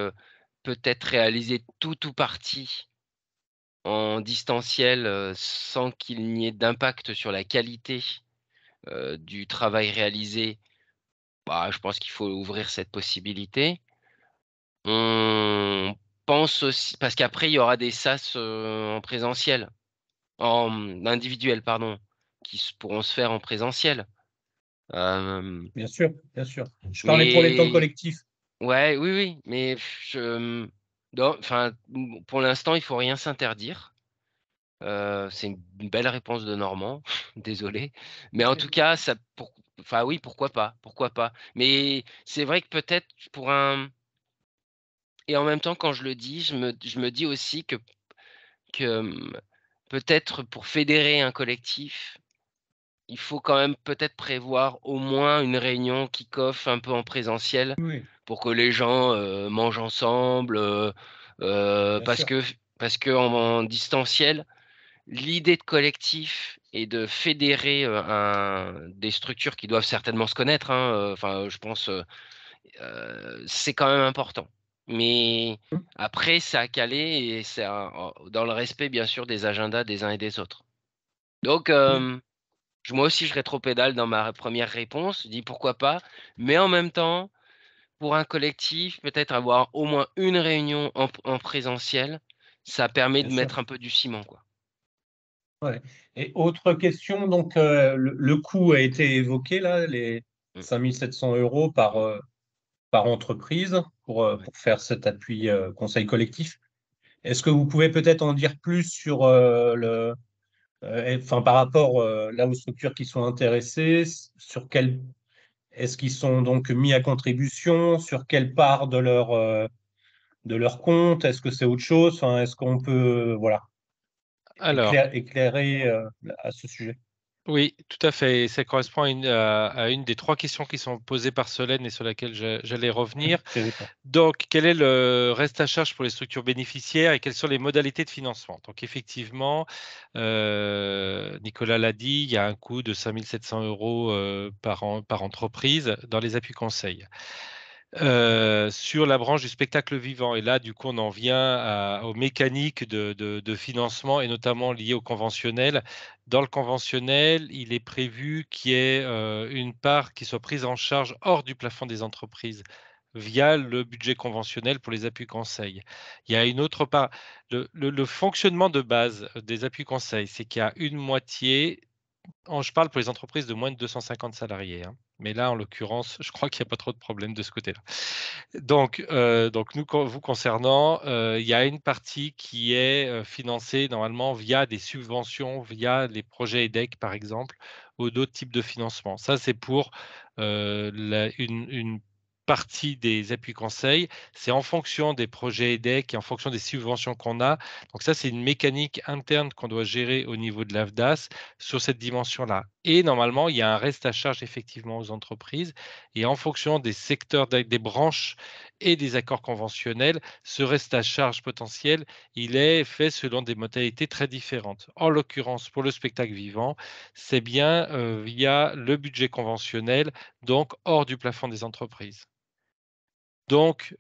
peut être réalisé tout ou partie en distanciel, sans qu'il n'y ait d'impact sur la qualité, du travail réalisé, je pense qu'il faut ouvrir cette possibilité. On pense aussi parce qu'après il y aura des sas, en présentiel, individuel pardon, qui pourront se faire en présentiel. Bien sûr, bien sûr. Je parlais pour les temps Mais collectifs. ouais, oui, oui, mais enfin, pour l'instant, il faut rien s'interdire. C'est une belle réponse de Normand, désolé. Mais en tout cas, enfin oui, pourquoi pas, pourquoi pas. Mais c'est vrai que peut-être pour un et en même temps, quand je le dis, je me dis aussi que peut-être pour fédérer un collectif, il faut quand même peut-être prévoir au moins une réunion kick-off un peu en présentiel Oui, pour que les gens, mangent ensemble, bien parce sûr. que en distanciel, l'idée de collectif et de fédérer, des structures qui doivent certainement se connaître, hein, enfin, je pense, c'est quand même important. Mais après, c'est à caler et c'est dans le respect, bien sûr, des agendas des uns et des autres. Donc, Oui, moi aussi, je rétropédale dans ma première réponse. Je dis: «Pourquoi pas?» mais en même temps, pour un collectif, peut-être avoir au moins une réunion en présentiel, ça permet bien de sûr. mettre un peu du ciment, quoi. Ouais. Et autre question, donc le coût a été évoqué là, les Mmh. 5 700 € par entreprise Ouais. pour faire cet appui conseil collectif. Est-ce que vous pouvez peut-être en dire plus sur enfin, par rapport là aux structures qui sont intéressées, sur quel est-ce qu'ils sont donc mis à contribution, sur quelle part de leur compte, est-ce que c'est autre chose, enfin, est-ce qu'on peut voilà, Alors, éclairer à ce sujet? oui, tout à fait. Et ça correspond à une des 3 questions qui sont posées par Solène et sur laquelle j'allais revenir. J'avais pas. Donc, quel est le reste à charge pour les structures bénéficiaires et quelles sont les modalités de financement? Donc effectivement, Nicolas l'a dit, il y a un coût de 5 700 € par an par entreprise dans les appuis conseils. Sur la branche du spectacle vivant et là, du coup, on en vient aux mécaniques de financement et notamment liées au conventionnel. Dans le conventionnel, il est prévu qu'il y ait, une part qui soit prise en charge hors du plafond des entreprises via le budget conventionnel pour les appuis conseils. Il y a une autre part le fonctionnement de base des appuis conseils, c'est qu'il y a une moitié je parle pour les entreprises de moins de 250 salariés, hein, mais là, en l'occurrence, je crois qu'il y a pas trop de problèmes de ce côté-là. Donc nous, vous concernant, il y a une partie qui est, financée normalement via des subventions, via les projets EDEC, par exemple, ou d'autres types de financement. Ça, c'est pour, la une partie des appuis conseils. C'est en fonction des projets EDEC et en fonction des subventions qu'on a. Donc ça, c'est une mécanique interne qu'on doit gérer au niveau de l'AFDAS sur cette dimension-là. Et normalement, il y a un reste à charge effectivement aux entreprises et en fonction des secteurs, des branches et des accords conventionnels, ce reste à charge potentiel, il est fait selon des modalités très différentes. En l'occurrence, pour le spectacle vivant, c'est bien via le budget conventionnel, donc hors du plafond des entreprises. Donc,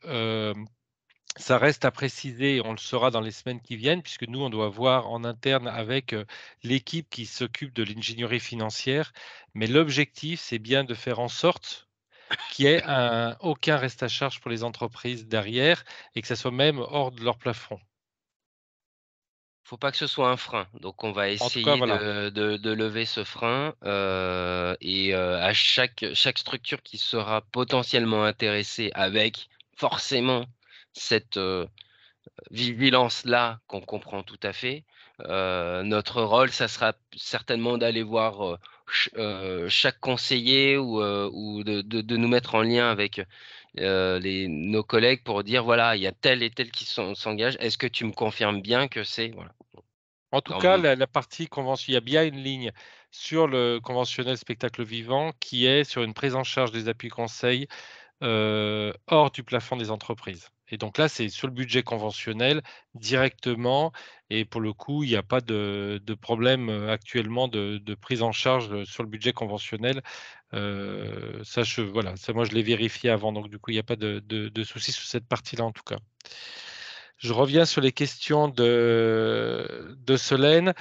ça reste à préciser et on le saura dans les semaines qui viennent, puisque nous, on doit voir en interne avec l'équipe qui s'occupe de l'ingénierie financière. Mais l'objectif, c'est bien de faire en sorte qu'il y ait aucun reste à charge pour les entreprises derrière et que ça soit même hors de leur plafond. Faut pas que ce soit un frein, donc on va En tout cas, essayer voilà. de lever ce frein, et à chaque structure qui sera potentiellement intéressée avec forcément cette, vigilance-là qu'on comprend tout à fait. Notre rôle, ça sera certainement d'aller voir, chaque conseiller ou de nous mettre en lien avec, nos collègues pour dire: «Voilà, il y a tel et tel qui s'engage. Est-ce que tu me confirmes bien que c'est?» voilà. En tout cas, Comme la partie convention il y a bien une ligne sur le conventionnel spectacle vivant qui est sur une prise en charge des appuis conseils hors du plafond des entreprises et donc là, c'est sur le budget conventionnel directement et pour le coup, il y a pas de problème, actuellement de prise en charge, sur le budget conventionnel. Ça voilà, ça moi je l'ai vérifié avant donc du coup, il y a pas de souci sur cette partie-là en tout cas. Je reviens sur les questions de Solène.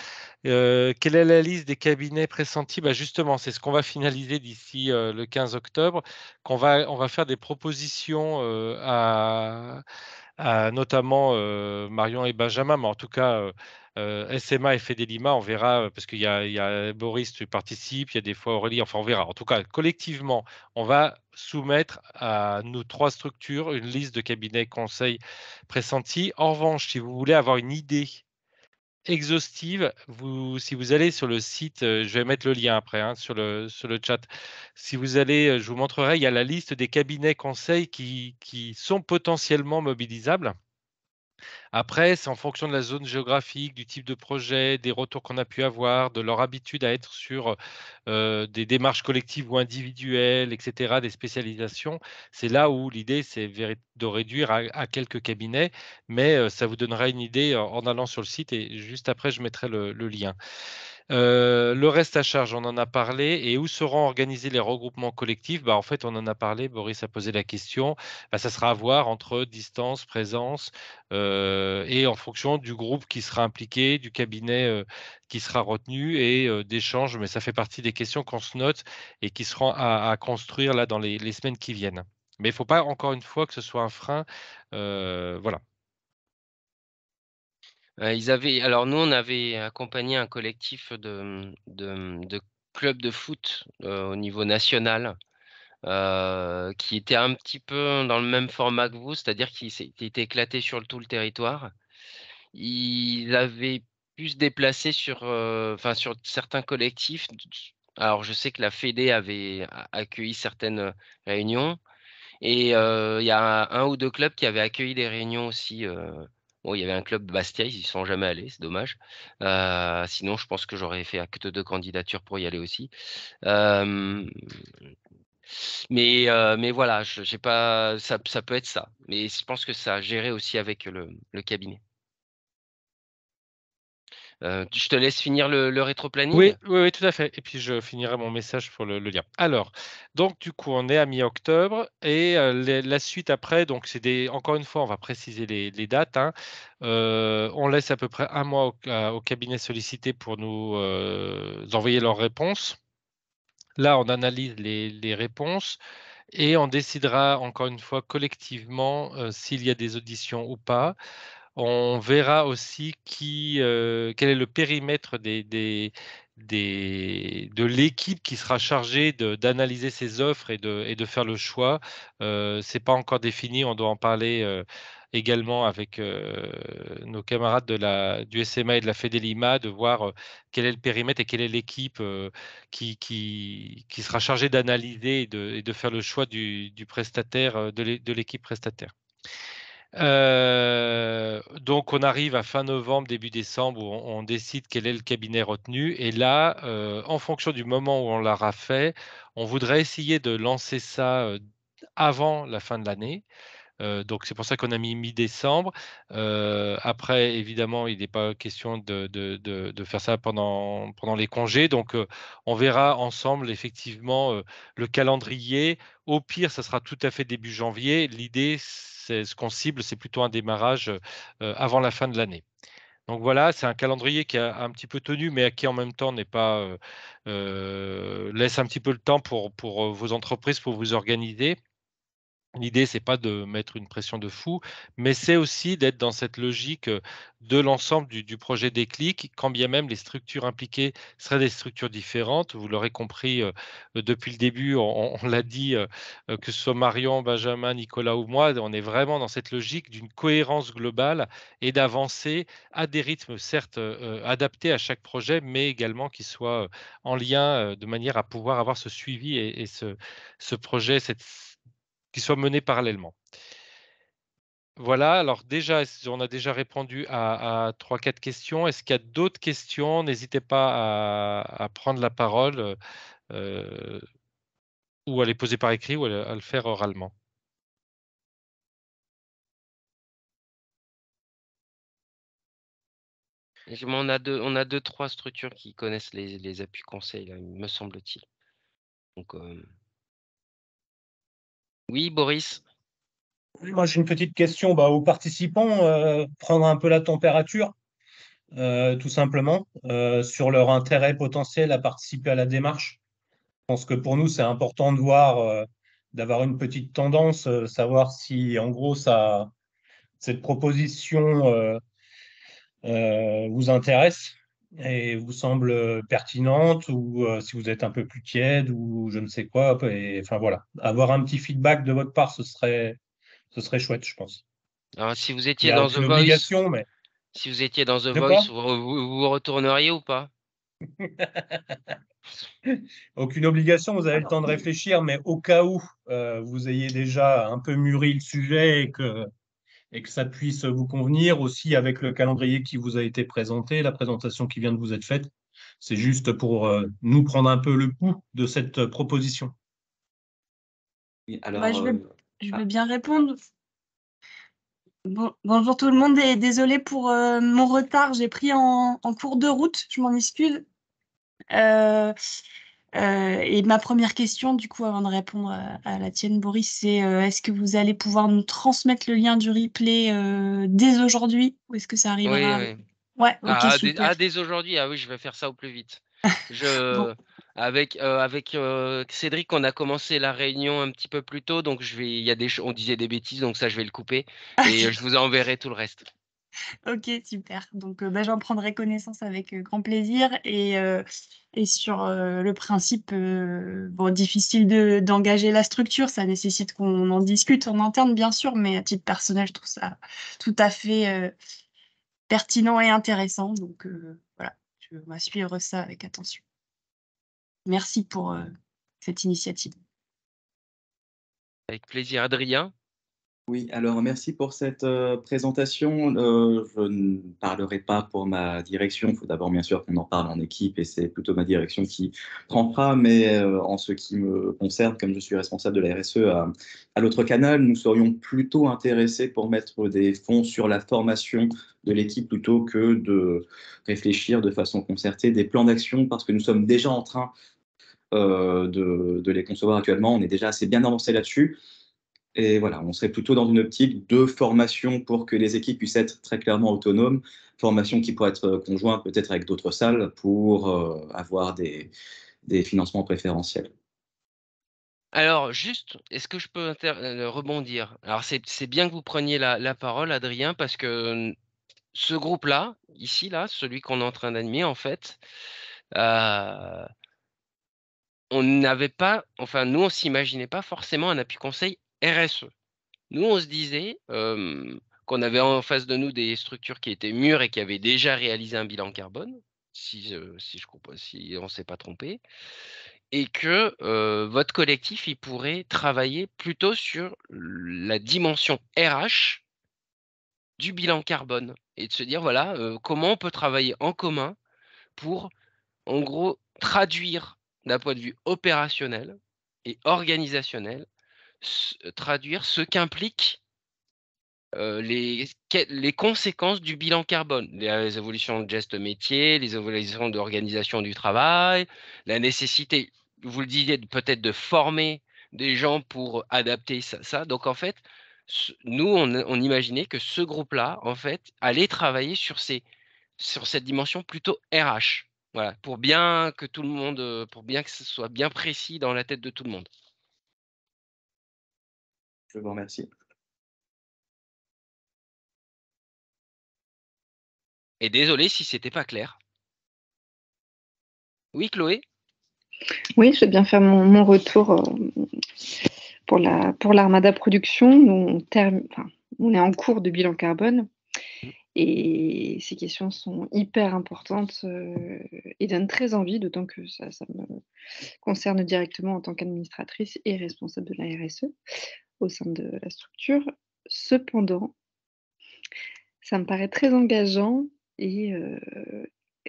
Quelle est la liste des cabinets pressentis? Bah, justement, c'est ce qu'on va finaliser d'ici, le 15 octobre, on va faire des propositions, à notamment, Marion et Benjamin, mais en tout cas, SMA et Fedelima, on verra, parce qu'il y a Boris, tu participes, il y a des fois Aurélie, enfin on verra. En tout cas, collectivement, on va soumettre à nos 3 structures une liste de cabinets conseils pressentis. En revanche, si vous voulez avoir une idée exhaustive, si vous allez sur le site, je vais mettre le lien après sur le chat. Si vous allez, je vous montrerai, il y a la liste des cabinets conseils qui sont potentiellement mobilisables. Après, c'est en fonction de la zone géographique, du type de projet, des retours qu'on a pu avoir, de leur habitude à être sur des démarches collectives ou individuelles, etc., des spécialisations. C'est là où l'idée, c'est de réduire à quelques cabinets, mais ça vous donnera une idée en allant sur le site et juste après, je mettrai le lien. Le reste à charge, on en a parlé. Et où seront organisés les regroupements collectifs? En fait, on en a parlé. Boris a posé la question. Ça sera à voir entre distance, présence et en fonction du groupe qui sera impliqué, du cabinet qui sera retenu et d'échanges. Mais ça fait partie des questions qu'on se note et qui seront à construire là dans les semaines qui viennent. Mais il ne faut pas, encore une fois, que ce soit un frein. Voilà. Alors nous, on avait accompagné un collectif de clubs de foot au niveau national qui était un petit peu dans le même format que vous, c'est-à-dire qu'ils étaient éclatés sur tout le territoire. Ils avaient pu se déplacer sur certains collectifs. Alors je sais que la Fédé avait accueilli certaines réunions et il y a un ou deux clubs qui avaient accueilli des réunions aussi. Bon, il y avait un club de Bastia, ils y sont jamais allés, c'est dommage. Sinon, je pense que j'aurais fait acte de candidature pour y aller aussi. Mais voilà, j'ai pas, ça peut être ça. Mais je pense que ça a géré aussi avec le cabinet. Je te laisse finir le rétroplanning. Oui, oui, oui, tout à fait. Et puis, je finirai mon message pour le lien. Alors, donc, du coup, on est à mi-octobre et la suite après, donc, encore une fois, on va préciser les dates. On laisse à peu près un mois au cabinet sollicité pour nous envoyer leurs réponses. Là, on analyse les réponses et on décidera encore une fois collectivement s'il y a des auditions ou pas. On verra aussi quel est le périmètre de l'équipe qui sera chargée d'analyser ces offres et de faire le choix. Ce n'est pas encore défini, on doit en parler également avec nos camarades du SMA et de la Fedelima, de voir quel est le périmètre et quelle est l'équipe qui sera chargée d'analyser et de faire le choix du prestataire, de l'équipe prestataire. Donc, on arrive à fin novembre, début décembre, où on décide quel est le cabinet retenu. Et là, en fonction du moment où on l'aura fait, on voudrait essayer de lancer ça avant la fin de l'année. Donc, c'est pour ça qu'on a mis mi-décembre. Après, évidemment, il n'est pas question de faire ça pendant les congés. Donc, on verra ensemble, effectivement, le calendrier. Au pire, ça sera tout à fait début janvier. L'idée, c'est ce qu'on cible, c'est plutôt un démarrage avant la fin de l'année. Donc voilà, c'est un calendrier qui a un petit peu tenu, mais qui en même temps n'est pas laisse un petit peu le temps pour vos entreprises pour vous organiser. L'idée, c'est pas de mettre une pression de fou, mais c'est aussi d'être dans cette logique de l'ensemble du projet Déclic, quand bien même les structures impliquées seraient des structures différentes. Vous l'aurez compris depuis le début, on l'a dit, que ce soit Marion, Benjamin, Nicolas ou moi, on est vraiment dans cette logique d'une cohérence globale et d'avancer à des rythmes certes adaptés à chaque projet, mais également qui soient en lien de manière à pouvoir avoir ce suivi et ce projet, qui soient menés parallèlement. Voilà, alors déjà, on a déjà répondu à 3-4 questions. Est-ce qu'il y a d'autres questions? N'hésitez pas à prendre la parole ou à les poser par écrit ou à le faire oralement. On a deux, trois structures qui connaissent les appuis conseils, là, me semble-t-il. Donc, oui, Boris. Moi, j'ai une petite question aux participants, prendre un peu la température, tout simplement, sur leur intérêt potentiel à participer à la démarche. Je pense que pour nous, c'est important de voir, d'avoir une petite tendance, savoir si, en gros, cette proposition vous intéresse et vous semble pertinente, ou si vous êtes un peu plus tiède ou je ne sais quoi. Et, enfin voilà, avoir un petit feedback de votre part, ce serait chouette, je pense. Alors, si vous Il étiez n'y a dans The aucune Voice, obligation, mais si vous étiez dans The de quoi? Voice, vous retourneriez ou pas? Aucune obligation, vous avez le temps de réfléchir, mais au cas où vous ayez déjà un peu mûri le sujet et que ça puisse vous convenir aussi avec le calendrier qui vous a été présenté, la présentation qui vient de vous être faite. C'est juste pour nous prendre un peu le pouls de cette proposition. Oui, Bah, alors, je veux bien répondre. Bonjour tout le monde et désolée pour mon retard, j'ai pris en cours de route, je m'en excuse. Euh, et ma première question, du coup, avant de répondre à la tienne, Boris, c'est est-ce que vous allez pouvoir nous transmettre le lien du replay dès aujourd'hui ou est-ce que ça Oui, arrivera? oui. Ouais, ok, super. Dès aujourd'hui, ah oui, je vais faire ça au plus vite. Bon, Avec Cédric, on a commencé la réunion un petit peu plus tôt, donc il y a on disait des bêtises, donc ça, je vais le couper et je vous enverrai tout le reste. ok, super. Donc, bah, j'en prendrai connaissance avec grand plaisir. Et sur le principe, bon, difficile d'engager la structure, ça nécessite qu'on en discute en interne, bien sûr, mais à titre personnel, je trouve ça tout à fait pertinent et intéressant. Donc, voilà, je vais suivre ça avec attention. Merci pour cette initiative. Avec plaisir, Adrien. oui, alors merci pour cette présentation. Je ne parlerai pas pour ma direction. Il faut d'abord bien sûr qu'on en parle en équipe et c'est plutôt ma direction qui prendra. Mais en ce qui me concerne, comme je suis responsable de la RSE à l'autre canal, nous serions plutôt intéressés pour mettre des fonds sur la formation de l'équipe plutôt que de réfléchir de façon concertée des plans d'action parce que nous sommes déjà en train de les concevoir actuellement. On est déjà assez bien avancé là-dessus. Et voilà, on serait plutôt dans une optique de formation pour que les équipes puissent être très clairement autonomes, formation qui pourrait être conjointe peut-être avec d'autres salles pour avoir des financements préférentiels. Alors, juste, est-ce que je peux rebondir? Alors, c'est bien que vous preniez la parole, Adrien, parce que ce groupe-là, ici, là, celui qu'on est en train d'animer, en fait, euh, on n'avait pas, enfin, nous, on s'imaginait pas forcément un appui conseil RSE. Nous, on se disait qu'on avait en face de nous des structures qui étaient mûres et qui avaient déjà réalisé un bilan carbone, si je comprends, si on ne s'est pas trompé, et que votre collectif, il pourrait travailler plutôt sur la dimension RH du bilan carbone et de se dire, voilà, comment on peut travailler en commun pour, en gros, traduire d'un point de vue opérationnel et organisationnel, traduire ce qu'implique les conséquences du bilan carbone, les évolutions de gestes métiers, les évolutions d'organisation du travail, la nécessité, vous le disiez, peut-être de former des gens pour adapter ça. Donc en fait, nous, on imaginait que ce groupe-là, en fait, allait travailler sur cette dimension plutôt RH. Voilà, pour bien que tout le monde, pour bien que ce soit bien précis dans la tête de tout le monde. Je vous remercie. Et désolé si c'était pas clair. Oui, Chloé? Oui, je vais bien faire mon retour pour l'Armada Production. On est en cours de bilan carbone et ces questions sont hyper importantes et donnent très envie, d'autant que ça me concerne directement en tant qu'administratrice et responsable de la RSE au sein de la structure. Cependant, ça me paraît très engageant et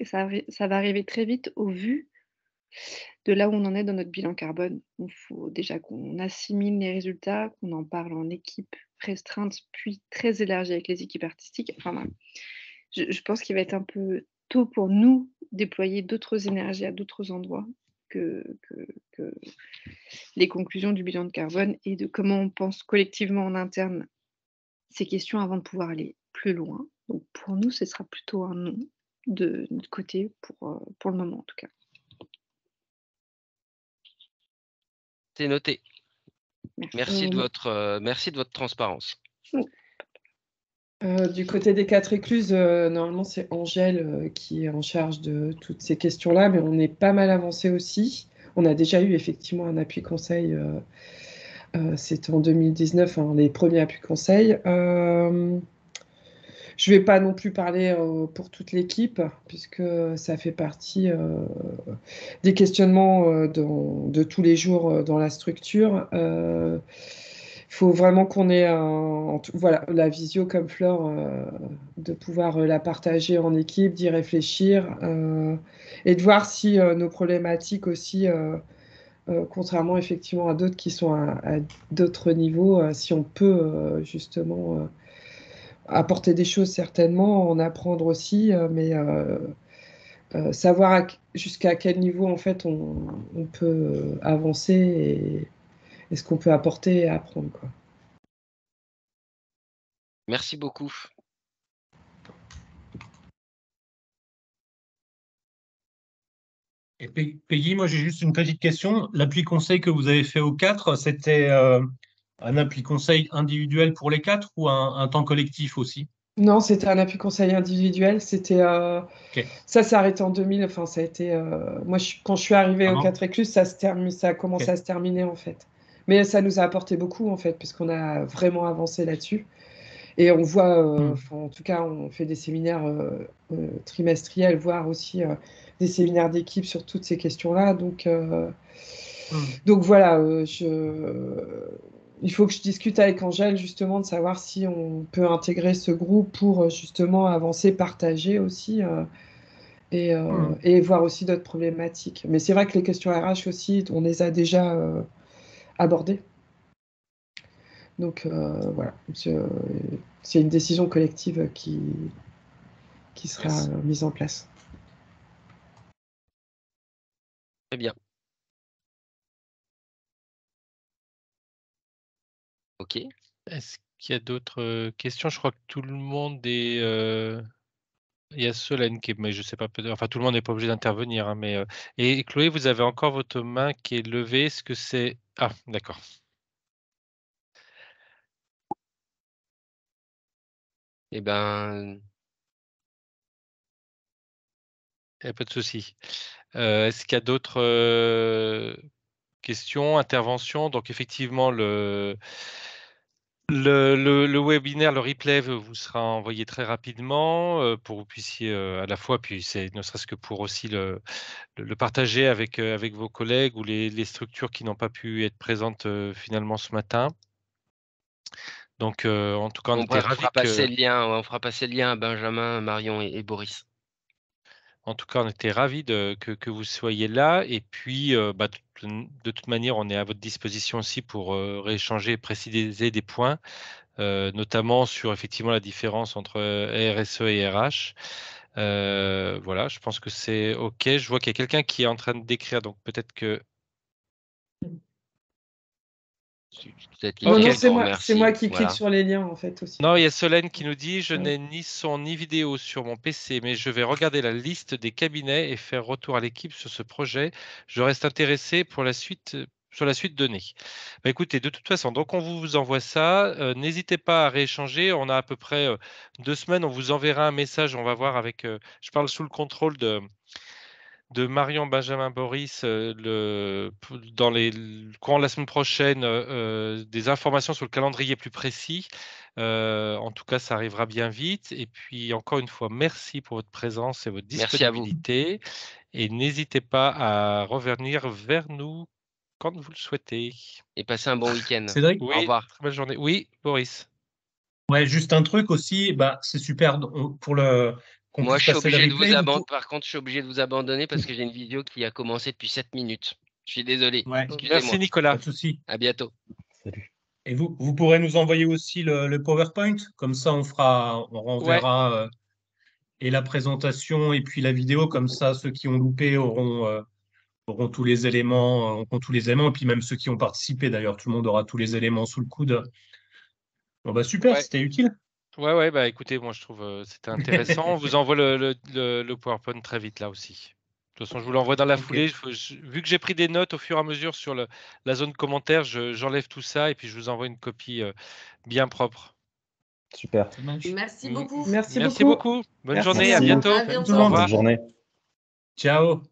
ça va arriver très vite au vu de là où on en est dans notre bilan carbone. Il faut déjà qu'on assimile les résultats, qu'on en parle en équipe restreinte, puis très élargie avec les équipes artistiques. Enfin, voilà. Je pense qu'il va être un peu tôt pour nous déployer d'autres énergies à d'autres endroits que les conclusions du bilan de carbone et de comment on pense collectivement en interne ces questions avant de pouvoir aller plus loin. Donc pour nous, ce sera plutôt un non de notre côté pour le moment en tout cas. C'est noté. Merci. Merci de votre transparence. Du côté des 4 écluses, normalement, c'est Angèle qui est en charge de toutes ces questions-là, mais on est pas mal avancé aussi. On a déjà eu effectivement un appui conseil, c'était en 2019, hein, les premiers appuis conseils. Je vais pas non plus parler pour toute l'équipe, puisque ça fait partie des questionnements de tous les jours dans la structure. Il faut vraiment qu'on ait voilà, la visio comme Flore, de pouvoir la partager en équipe, d'y réfléchir et de voir si nos problématiques aussi, contrairement effectivement à d'autres qui sont à d'autres niveaux, si on peut justement apporter des choses certainement, en apprendre aussi, mais savoir jusqu'à quel niveau en fait on peut avancer et ce qu'on peut apporter et apprendre, quoi. Merci beaucoup. Et Peggy, moi j'ai juste une petite question. L'appui conseil que vous avez fait aux 4, c'était un appui conseil individuel pour les 4 ou un temps collectif aussi? Non, c'était un appui conseil individuel. C'était Ok. ça s'est arrêté en 2000. Enfin, ça a été. Moi, quand je suis arrivée Ah aux bon? 4 écluses, ça a commencé Ok. à se terminer en fait. Mais ça nous a apporté beaucoup en fait, puisqu'on a vraiment avancé là-dessus. Et on voit, en tout cas, on fait des séminaires trimestriels, voire aussi des séminaires d'équipe sur toutes ces questions-là. Donc voilà, il faut que je discute avec Angèle justement de savoir si on peut intégrer ce groupe pour justement avancer, partager aussi et voir aussi d'autres problématiques. Mais c'est vrai que les questions RH aussi, on les a déjà abordées. Donc voilà, c'est une décision collective qui sera mise en place. Très bien. Ok. Est-ce qu'il y a d'autres questions? Je crois que tout le monde est. Il y a Solène qui est, mais je sais pas, peut-être. Enfin, tout le monde n'est pas obligé d'intervenir, hein, mais. Et Chloé, vous avez encore votre main qui est levée. Est-ce que c'est. Ah, d'accord. Eh ben, Il n'y a pas de souci. Est-ce qu'il y a d'autres questions, interventions? Donc, effectivement, le webinaire, le replay vous sera envoyé très rapidement pour que vous puissiez à la fois, puis c'est ne serait-ce que pour aussi le partager avec vos collègues ou les structures qui n'ont pas pu être présentes finalement ce matin. Donc, en tout cas, on était ravis fera passer que. le lien, on fera passer le lien à Benjamin, Marion et Boris. En tout cas, on était ravis que vous soyez là. Et puis, de toute manière, on est à votre disposition aussi pour rééchanger et préciser des points, notamment sur effectivement la différence entre RSE et RH. Voilà, je pense que c'est OK. Je vois qu'il y a quelqu'un qui est en train de décrire, donc peut-être que. Peut-être Non, qu'il non, OK. c'est vous moi remercie. qui clique Voilà. sur les liens en fait aussi. Non, il y a Solène qui nous dit: «Je Ouais. n'ai ni son ni vidéo sur mon PC, mais je vais regarder la liste des cabinets et faire retour à l'équipe sur ce projet. Je reste intéressé pour la suite, sur la suite donnée». Bah, écoutez, de toute façon, donc on vous envoie ça, n'hésitez pas à rééchanger. On a à peu près, 2 semaines, on vous enverra un message, on va voir avec, je parle sous le contrôle de Marion, Benjamin, Boris, dans les courant de la semaine prochaine, des informations sur le calendrier plus précis. En tout cas, ça arrivera bien vite et puis encore une fois, merci pour votre présence et votre Merci à vous. disponibilité et n'hésitez pas à revenir vers nous quand vous le souhaitez. Et passez un bon week-end. Cédric? Au Oui, revoir. très belle journée. Oui, Boris? Ouais, juste un truc aussi, bah, c'est super pour qu'on Moi, puisse je suis passer le obligé de replay. vous abandonner. Par contre, je suis obligé de vous abandonner parce que j'ai une vidéo qui a commencé depuis 7 minutes. Je suis désolé. Ouais, Merci Excusez-moi. Nicolas. pas de souci. À bientôt. Salut. Et vous pourrez nous envoyer aussi le PowerPoint, comme ça on Ouais, renverra et la présentation et puis la vidéo, comme ça ceux qui ont loupé auront tous les éléments, et puis même ceux qui ont participé d'ailleurs, tout le monde aura tous les éléments sous le coude. Bon bah super, ouais. c'était utile. Ouais, bah, écoutez, moi je trouve, c'était intéressant. On vous envoie le PowerPoint très vite là aussi. De toute façon, je vous l'envoie dans la Ok. foulée. Vu que j'ai pris des notes au fur et à mesure sur la zone commentaire, j'enlève tout ça et puis je vous envoie une copie, bien propre. Super. Merci beaucoup. Merci Merci beaucoup. beaucoup. Bonne Merci, journée, à à bientôt. À bientôt. Au revoir. Bonne journée. Ciao.